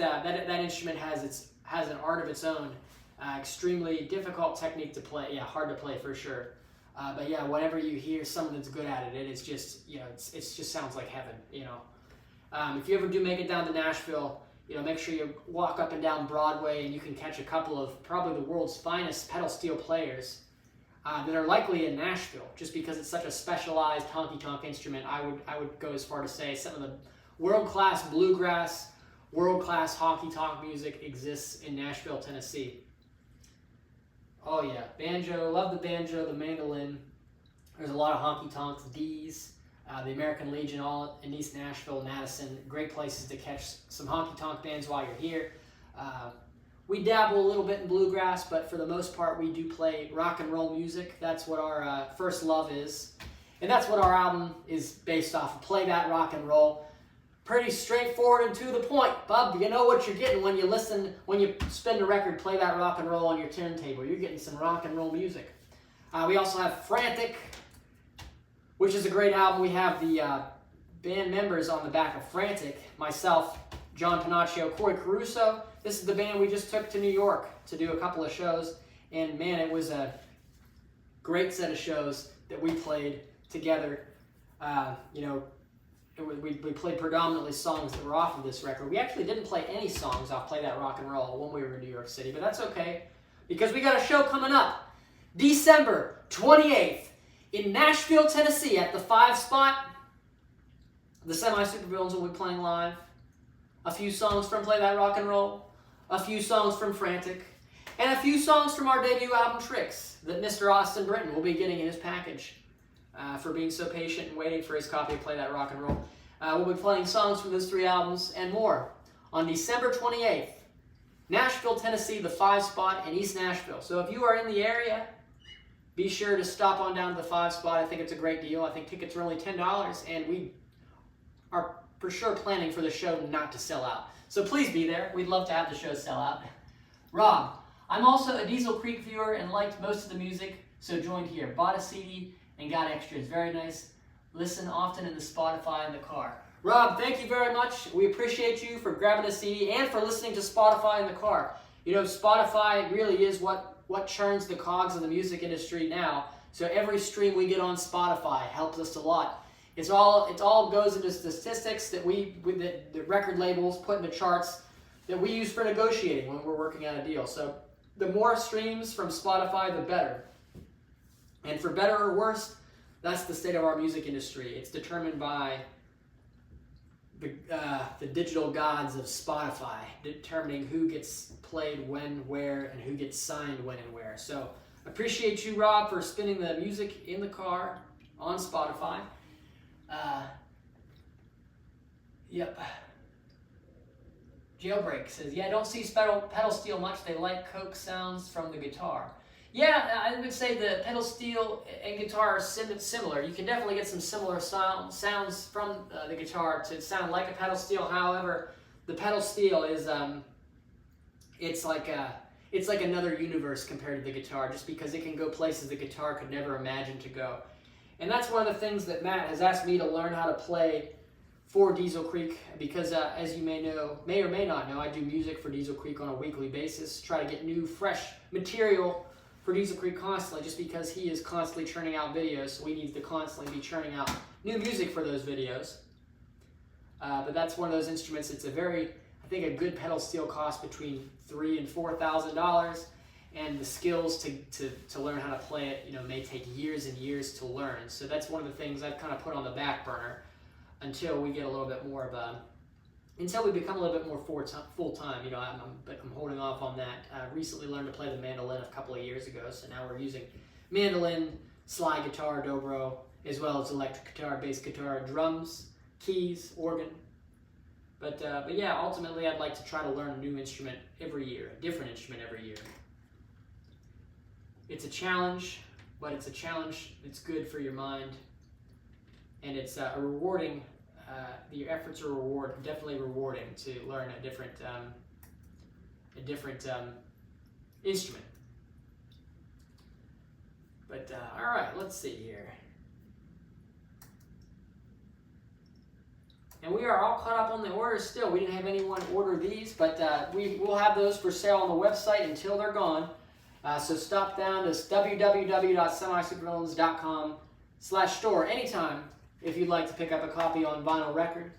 instrument has an art of its own. Extremely difficult technique to play. Yeah, hard to play for sure. But yeah, whenever you hear someone that's good at it, it's just, it just sounds like heaven. If you ever do make it down to Nashville, make sure you walk up and down Broadway, and you can catch a couple of probably the world's finest pedal steel players that are likely in Nashville, just because it's such a specialized honky-tonk instrument. I would go as far to say some of the world-class bluegrass, world-class honky-tonk music exists in Nashville, Tennessee. Oh yeah, banjo, love the banjo, the mandolin. There's a lot of honky-tonks, D's, the American Legion, all in East Nashville, Madison. Great places to catch some honky-tonk bands while you're here. We dabble a little bit in bluegrass, but for the most part, we do play rock and roll music. That's what our first love is. And that's what our album is based off of. Play that rock and roll. Pretty straightforward and to the point, bub. You know what you're getting when you spin the record, Play That Rock and Roll on your turntable. You're getting some rock and roll music. We also have Frantic, which is a great album. We have the band members on the back of Frantic. Myself, John Panaccio, Corey Caruso. This is the band we just took to New York to do a couple of shows. And man, it was a great set of shows that we played together. We played predominantly songs that were off of this record. We actually didn't play any songs off Play That Rock and Roll when we were in New York City, but that's okay, because we got a show coming up December 28th in Nashville, Tennessee at the 5 Spot. The Semi-Supervillains will be playing live. A few songs from Play That Rock and Roll, a few songs from Frantic, and a few songs from our debut album Tricks that Mr. Austin Britton will be getting in his package. For being so patient and waiting for his copy of Play That Rock and Roll. We'll be playing songs from those 3 albums and more on December 28th. Nashville, Tennessee, the 5 Spot in East Nashville. So if you are in the area, be sure to stop on down to the 5 Spot. I think it's a great deal. I think tickets are only $10, and we are for sure planning for the show not to sell out. So please be there. We'd love to have the show sell out. Rob, I'm also a Diesel Creek viewer and liked most of the music. So joined here, bought a CD and got extras. Very nice. Listen often in the Spotify in the car. Rob, thank you very much. We appreciate you for grabbing a CD and for listening to Spotify in the car. You know, Spotify really is what churns the cogs of the music industry now. So every stream we get on Spotify helps us a lot. It all goes into statistics that the record labels put in the charts that we use for negotiating when we're working out a deal. So the more streams from Spotify, the better. And for better or worse, that's the state of our music industry. It's determined by the digital gods of Spotify, determining who gets played when, where, and who gets signed when and where. So appreciate you, Rob, for spinning the music in the car on Spotify. Yep. Jailbreak says, yeah, don't see pedal steel much. They like Coke sounds from the guitar. Yeah, I would say the pedal steel and guitar are similar. You can definitely get some similar sounds from the guitar to sound like a pedal steel. However, the pedal steel is it's like another universe compared to the guitar, just because it can go places the guitar could never imagine to go. And that's one of the things that Matt has asked me to learn how to play for Diesel Creek, because as you may or may not know, I do music for Diesel Creek on a weekly basis, try to get new, fresh material for Diesel Creek constantly, just because he is constantly churning out videos, so we need to constantly be churning out new music for those videos. But that's one of those instruments. It's I think a good pedal steel costs between $3,000 and $4,000, and the skills to learn how to play it, may take years and years to learn. So that's one of the things I've kind of put on the back burner until we get a little bit more of until we become a little bit more full-time. I'm holding off on that. I recently learned to play the mandolin a couple of years ago, so now we're using mandolin, slide guitar, dobro, as well as electric guitar, bass guitar, drums, keys, organ. But yeah, ultimately I'd like to try to learn a new instrument every year, a different instrument every year. It's a challenge, but it's a challenge that's good for your mind, and it's a rewarding. Your efforts are definitely rewarding to learn a different instrument. But all right, let's see here. And we are all caught up on the orders still. We didn't have anyone order these, but we will have those for sale on the website until they're gone. So stop down to www.semi-supervillains.com/store anytime if you'd like to pick up a copy on vinyl record.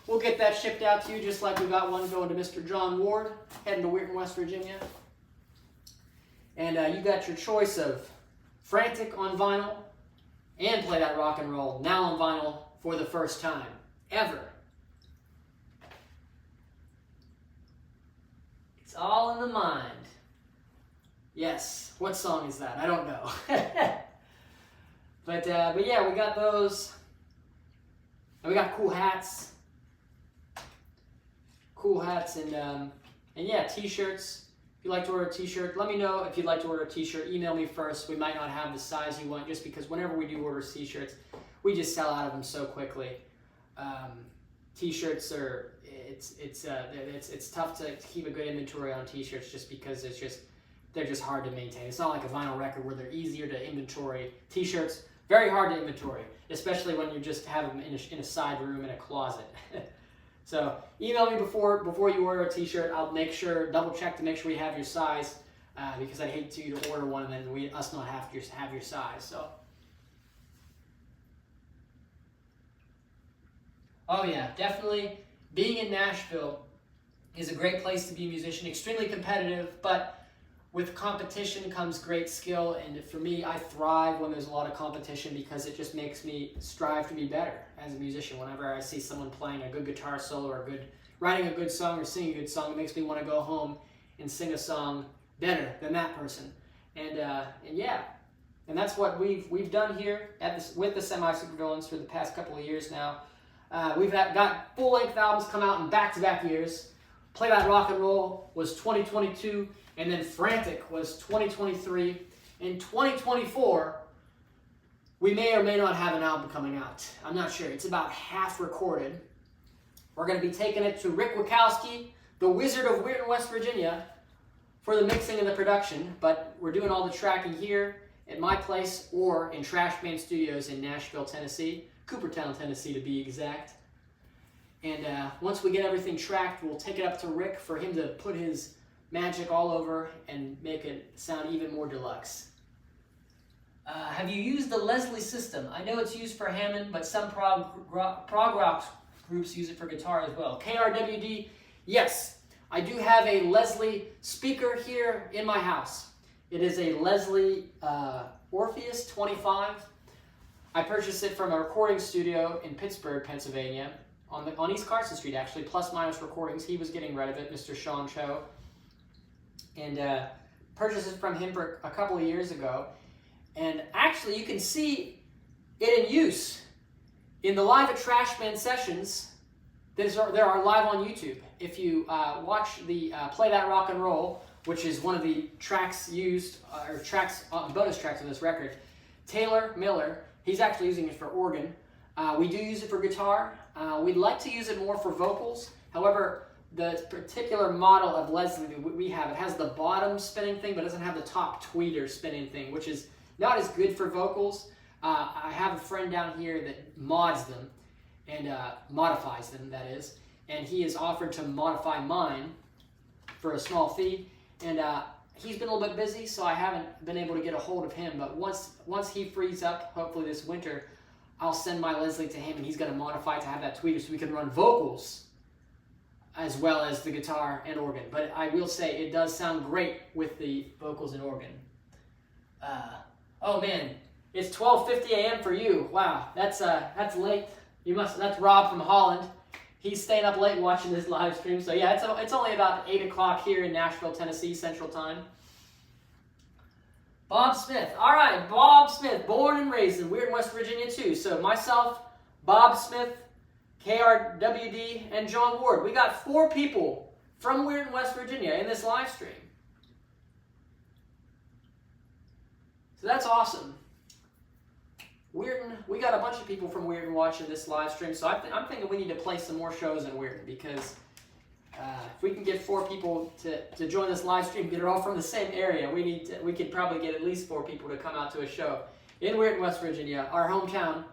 We'll get that shipped out to you, just like we got one going to Mr. John Ward, heading to Weirton, West Virginia. And you got your choice of Frantic on vinyl and Play That Rock and Roll now on vinyl for the first time ever. It's all in the mind. Yes, what song is that? I don't know. But yeah, we got those. And we got cool hats. And yeah, t-shirts. If you'd like to order a t-shirt, let me know if you'd like to order a t-shirt. Email me first. We might not have the size you want, just because whenever we do order t-shirts, we just sell out of them so quickly. T-shirts are it's tough to keep a good inventory on t-shirts, just because they're just hard to maintain. It's not like a vinyl record where they're easier to inventory. T-shirts, very hard to inventory, especially when you just have them in a side room in a closet. So email me before you order a t-shirt. I'll double check to make sure we have your size, because I'd hate you to order one and then us not have your size. So. Oh yeah, definitely. Being in Nashville is a great place to be a musician. Extremely competitive, but with competition comes great skill, and for me, I thrive when there's a lot of competition, because it just makes me strive to be better as a musician. Whenever I see someone playing a good guitar solo or writing a good song or singing a good song, it makes me want to go home and sing a song better than that person. And yeah, and that's what we've done here with the Semi-Supervillains for the past couple of years now. We've got full-length albums come out in back-to-back years. Play That Rock and Roll was 2022, and then Frantic was 2023. In 2024, we may or may not have an album coming out. I'm not sure. It's about half recorded. We're going to be taking it to Rick Wachowski, the Wizard of Weirton, West Virginia, for the mixing and the production, but we're doing all the tracking here, at my place or in Trashman Studios in Nashville, Tennessee, Coopertown, Tennessee to be exact. And once we get everything tracked, we'll take it up to Rick for him to put his magic all over and make it sound even more deluxe. Have you used the Leslie system? I know it's used for Hammond, but some prog rock groups use it for guitar as well. KRWD, yes. I do have a Leslie speaker here in my house. It is a Leslie Orpheus 25. I purchased it from a recording studio in Pittsburgh, Pennsylvania, on East Carson Street, actually, Plus Minus Recordings. He was getting rid of it, Mr. Sean Cho. And purchased it from him for a couple of years ago. And actually, you can see it in use in the Live at Trashman sessions that are live on YouTube. If you watch the Play That Rock and Roll, which is one of the tracks used, bonus tracks on this record, Taylor Miller, he's actually using it for organ. We do use it for guitar. We'd like to use it more for vocals. However, the particular model of Leslie we have, it has the bottom spinning thing, but doesn't have the top tweeter spinning thing, which is not as good for vocals. I have a friend down here that mods them, and modifies them, that is, and he has offered to modify mine for a small fee, and he's been a little bit busy, so I haven't been able to get a hold of him, but once he frees up, hopefully this winter, I'll send my Leslie to him, and he's going to modify it to have that tweeter so we can run vocals as well as the guitar and organ. But I will say it does sound great with the vocals and organ. Oh man, it's 12:50 a.m. for you. Wow, that's late. That's Rob from Holland. He's staying up late watching this live stream. So yeah, it's only about 8 o'clock here in Nashville, Tennessee, Central Time. Bob Smith. All right, Bob Smith, born and raised in Weirton, West Virginia too. So myself, Bob Smith, KRWD, and John Ward. We got 4 people from Weirton, West Virginia in this live stream. So that's awesome. Weirton, we got a bunch of people from Weirton watching this live stream, so I'm thinking we need to play some more shows in Weirton, because if we can get 4 people to join this live stream, get it all from the same area, we could probably get at least 4 people to come out to a show in Weirton, West Virginia, our hometown.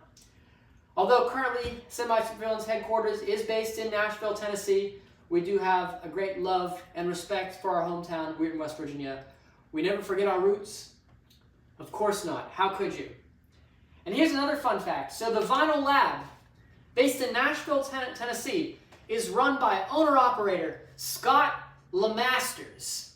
Although currently Semi-Supervillains headquarters is based in Nashville, Tennessee, we do have a great love and respect for our hometown, Weirton, West Virginia. We never forget our roots. Of course not. How could you? And here's another fun fact. So the Vinyl Lab, based in Nashville, Tennessee, is run by owner-operator Scott LeMasters.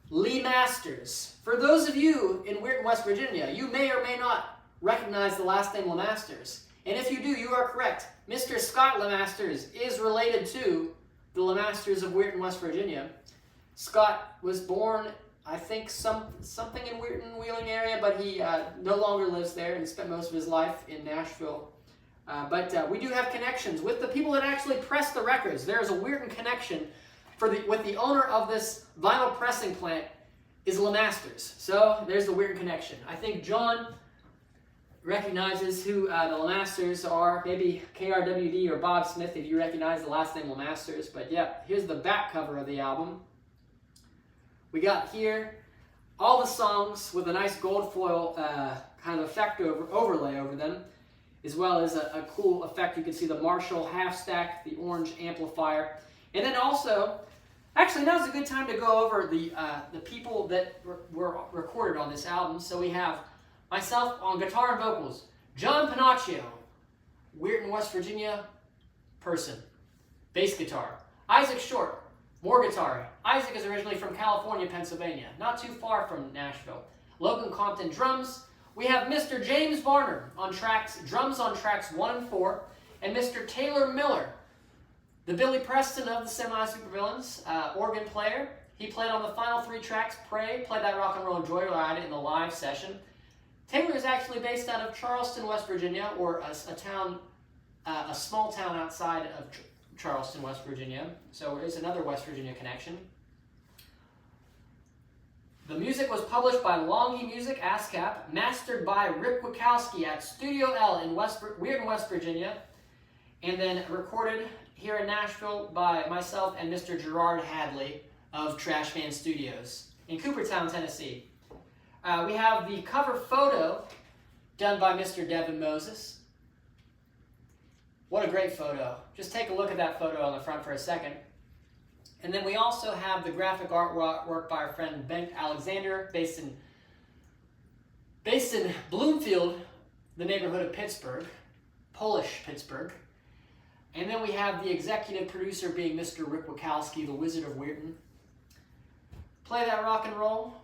Lee Masters. For those of you in Weirton, West Virginia, you may or may not recognize the last name LeMasters. And if you do, you are correct. Mr. Scott LeMasters is related to the LeMasters of Weirton, West Virginia. Scott was born, I think, something in Weirton, Wheeling area, but he no longer lives there and spent most of his life in Nashville. But we do have connections with the people that actually press the records. There's a Weirton connection with the owner of this vinyl pressing plant is LeMasters. So there's the Weirton connection. I think John recognizes who the LeMasters are. Maybe KRWD or Bob Smith if you recognize the last name LeMasters. But yeah, here's the back cover of the album. We got here all the songs with a nice gold foil kind of effect overlay over them, as well as a cool effect. You can see the Marshall half stack, the orange amplifier, and then also, actually now's a good time to go over the people that were recorded on this album. So we have myself on guitar and vocals, John Panaccio, Weirton, West Virginia person, bass guitar. Isaac Short, more guitar. Isaac is originally from California, Pennsylvania, not too far from Nashville. Logan Compton, drums. We have Mr. James Varner on drums on tracks 1 and 4, and Mr. Taylor Miller, the Billy Preston of the Semi-Supervillains, organ player. He played on the final 3 tracks, Pray, Play That Rock and Roll Joyride in the live session. Taylor is actually based out of Charleston, West Virginia, or a small town outside of Charleston, West Virginia. So there's another West Virginia connection. The music was published by Longy Music, ASCAP, mastered by Rick Wachowski at Studio L in Weirton, West Virginia, and then recorded here in Nashville by myself and Mr. Gerard Hadley of Trashman Studios in Coopertown, Tennessee. We have the cover photo done by Mr. Devin Moses. What a great photo. Just take a look at that photo on the front for a second. And then we also have the graphic artwork by our friend Ben Alexander, based in Bloomfield, the neighborhood of Pittsburgh, Polish Pittsburgh. And then we have the executive producer being Mr. Rick Wachowski, the Wizard of Weirton. Play That Rock and Roll,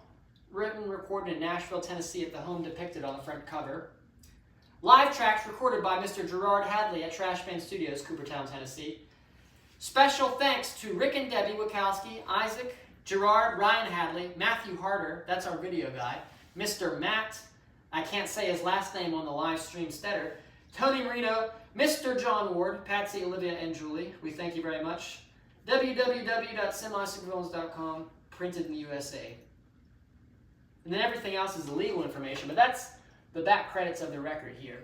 written, recorded in Nashville, Tennessee at the home depicted on the front cover. Live tracks recorded by Mr. Gerard Hadley at Trash Band Studios, Coopertown, Tennessee. Special thanks to Rick and Debbie Wachowski, Isaac, Gerard, Ryan Hadley, Matthew Harder, that's our video guy, Mr. Matt, I can't say his last name on the live stream, Stetter, Tony Marino, Mr. John Ward, Patsy, Olivia, and Julie. We thank you very much. www.semi-supervillains.com, printed in the USA. And then everything else is the legal information, but that's the back credits of the record here.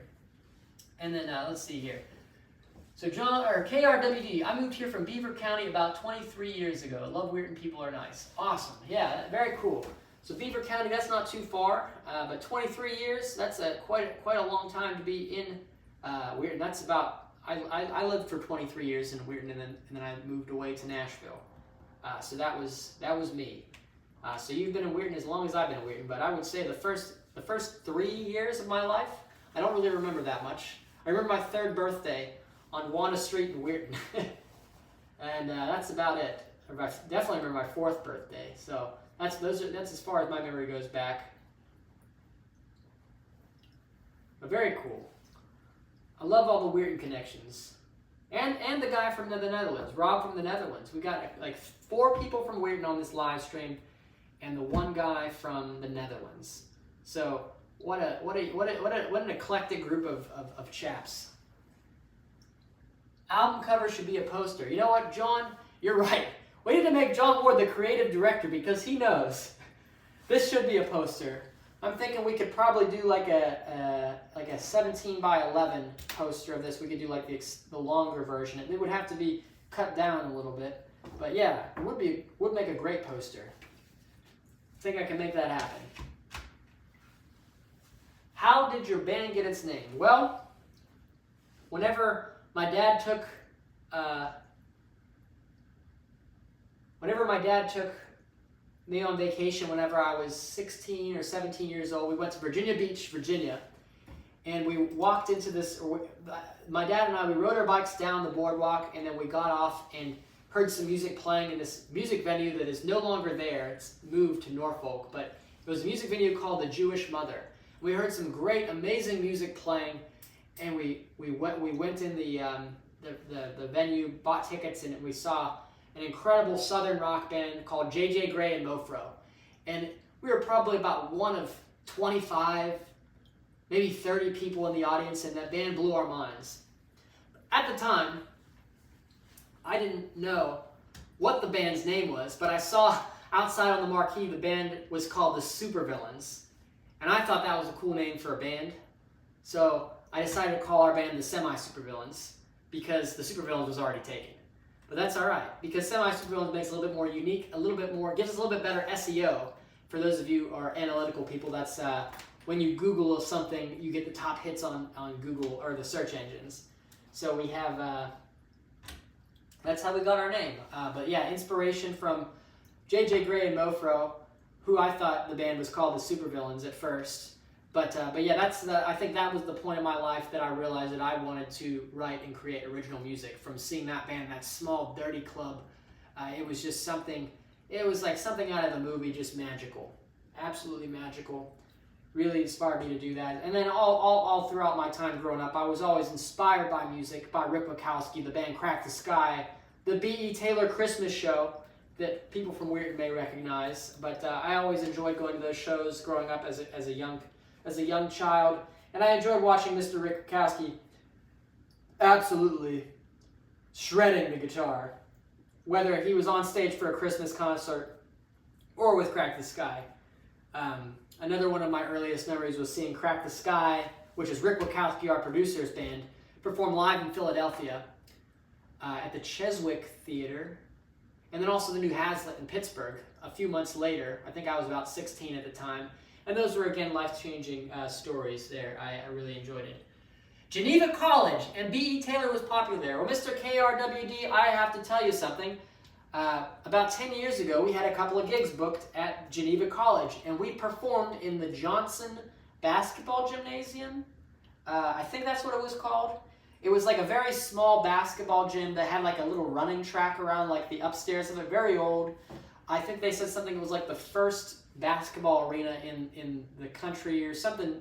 And then let's see here. So KRWD, I moved here from Beaver County about 23 years ago. I love Weirton, people are nice. Awesome, yeah, very cool. So Beaver County, that's not too far, but 23 years, that's quite a long time to be in Weirton. That's about, I lived for 23 years in Weirton, and then I moved away to Nashville. So that was me. So you've been in Weirton as long as I've been in Weirton, but I would say the first 3 years of my life, I don't really remember that much. I remember my 3rd birthday on Wanda Street in Weirton, and that's about it. I definitely remember my 4th birthday. So that's as far as my memory goes back. But very cool. I love all the Weirton connections, and the guy from the Netherlands, Rob from the Netherlands. We got like 4 people from Weirton on this live stream, and the 1 guy from the Netherlands. So what an eclectic group of chaps. Album cover should be a poster. You know what, John? You're right. We need to make John Ward the creative director, because he knows this should be a poster. I'm thinking we could probably do like a 17 by 11 poster of this. We could do like the longer version. It would have to be cut down a little bit, but yeah, it would make a great poster. I think I can make that happen. How did your band get its name? Well, whenever my dad took me on vacation whenever I was 16 or 17 years old, we went to Virginia Beach, Virginia, and we walked into this, my dad and I, we rode our bikes down the boardwalk, and then we got off and heard some music playing in this music venue that is no longer there. It's moved to Norfolk, but it was a music venue called the Jewish Mother. We heard some great, amazing music playing, and we went in the venue, bought tickets, and we saw an incredible southern rock band called J.J. Gray and Mofro. And we were probably about one of 25, maybe 30 people in the audience, and that band blew our minds. At the time, I didn't know what the band's name was, but I saw outside on the marquee the band was called the Supervillains. And I thought that was a cool name for a band. So I decided to call our band the Semi-Supervillains, because the Supervillains was already taken. But that's all right, because Semi-Supervillains makes it a little bit more unique, gives us a little bit better SEO. For those of you who are analytical people, that's when you Google something, you get the top hits on Google or the search engines. So we have, that's how we got our name. But yeah, inspiration from J.J. Gray and Mofro, who I thought the band was called the Supervillains at first. But yeah, I think that was the point in my life that I realized that I wanted to write and create original music. From seeing that band, that small, dirty club, it was just something, it was like something out of a movie, just magical. Absolutely magical. Really inspired me to do that. And then all throughout my time growing up, I was always inspired by music, by Rick Wachowski, the band Crack the Sky, the B.E. Taylor Christmas show that people from Weirton may recognize. But I always enjoyed going to those shows growing up as a young child, and I enjoyed watching Mr. Rick Wachowski absolutely shredding the guitar, whether he was on stage for a Christmas concert or with Crack the Sky. Another one of my earliest memories was seeing Crack the Sky, which is Rick Wachowski, our producer's band, perform live in Philadelphia at the Cheswick Theater, and then also the New Hazlitt in Pittsburgh a few months later. I think I was about 16 at the time. And those were, again, life-changing stories there. I really enjoyed it. Geneva College, and B.E. Taylor was popular there. Well, Mr. KRWD, I have to tell you something. About 10 years ago, we had a couple of gigs booked at Geneva College, and we performed in the Johnson Basketball Gymnasium. I think that's what it was called. It was like a very small basketball gym that had like a little running track around like the upstairs of it, very old. I think they said something, it was like the first basketball arena in the country or something.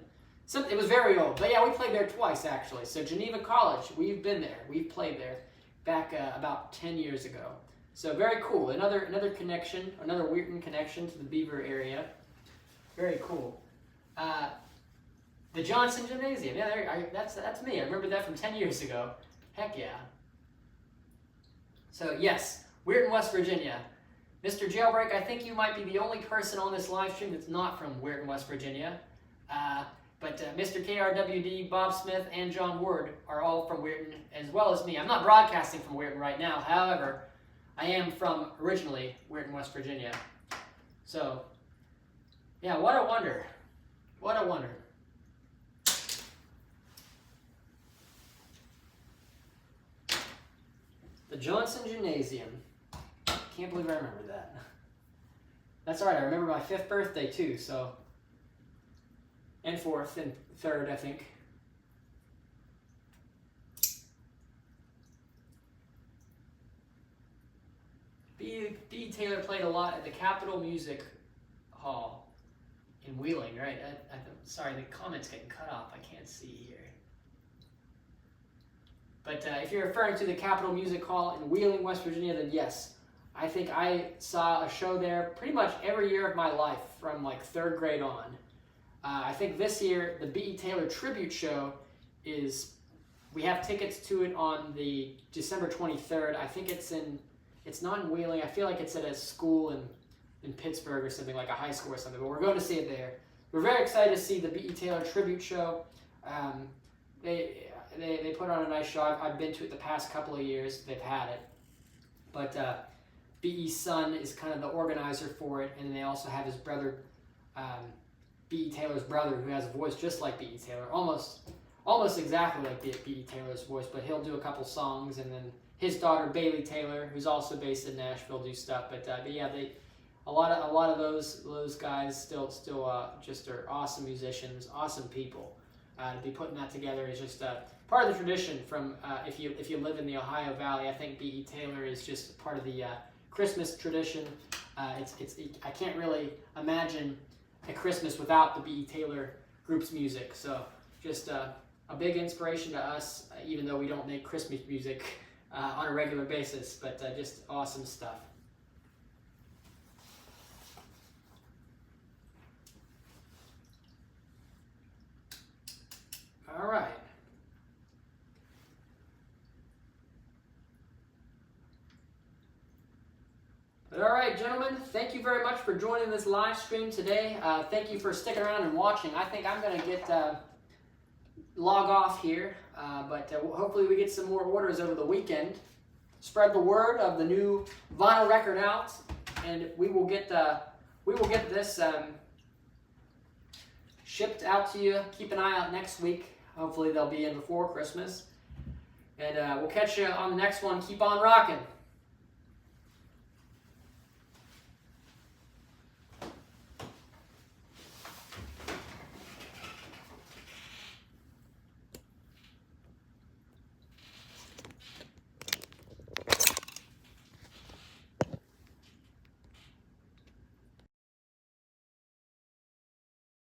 It was very old. But yeah, we played there twice actually. So Geneva College, we've been there. We've played there back about 10 years ago. So very cool. Another connection, another Weirton connection to the Beaver area. Very cool. The Johnson Gymnasium. Yeah, that's me. I remember that from 10 years ago. Heck yeah. So yes, Weirton, West Virginia. Mr. Jailbreak, I think you might be the only person on this live stream that's not from Weirton, West Virginia. But Mr. KRWD, Bob Smith, and John Ward are all from Weirton, as well as me. I'm not broadcasting from Weirton right now. However, I am from originally Weirton, West Virginia. So, yeah, what a wonder. What a wonder. The Johnson Gymnasium. Can't believe I remember that. That's all right. I remember my 5th birthday too, so. And 4th and 3rd, I think. B. Taylor played a lot at the Capitol Music Hall in Wheeling, right? Sorry, the comment's getting cut off. I can't see here. But if you're referring to the Capitol Music Hall in Wheeling, West Virginia, then yes. I think I saw a show there pretty much every year of my life from like 3rd grade on. I think this year, the B.E. Taylor tribute show we have tickets to it on the December 23rd. I think it's not in Wheeling. I feel like it's at a school in Pittsburgh or something, like a high school or something, but we're going to see it there. We're very excited to see the B.E. Taylor tribute show. They put on a nice show. I've been to it the past couple of years. They've had it. But B.E.'s son is kind of the organizer for it, and then they also have his brother, B.E. Taylor's brother, who has a voice just like B.E. Taylor, almost exactly like B.E. Taylor's voice, but he'll do a couple songs, and then his daughter Bailey Taylor, who's also based in Nashville, do stuff. But yeah, a lot of those guys still just are awesome musicians, awesome people. To be putting that together is just part of the tradition. From if you live in the Ohio Valley, I think B.E. Taylor is just part of the Christmas tradition. I can't really imagine a Christmas without the B.E. Taylor group's music. So just a big inspiration to us, even though we don't make Christmas music on a regular basis, but just awesome stuff. All right. But all right, gentlemen, thank you very much for joining this live stream today. Thank you for sticking around and watching. I think I'm going to get log off here, but hopefully we get some more orders over the weekend. Spread the word of the new vinyl record out, and we will get this shipped out to you. Keep an eye out next week. Hopefully they'll be in before Christmas. And we'll catch you on the next one. Keep on rocking.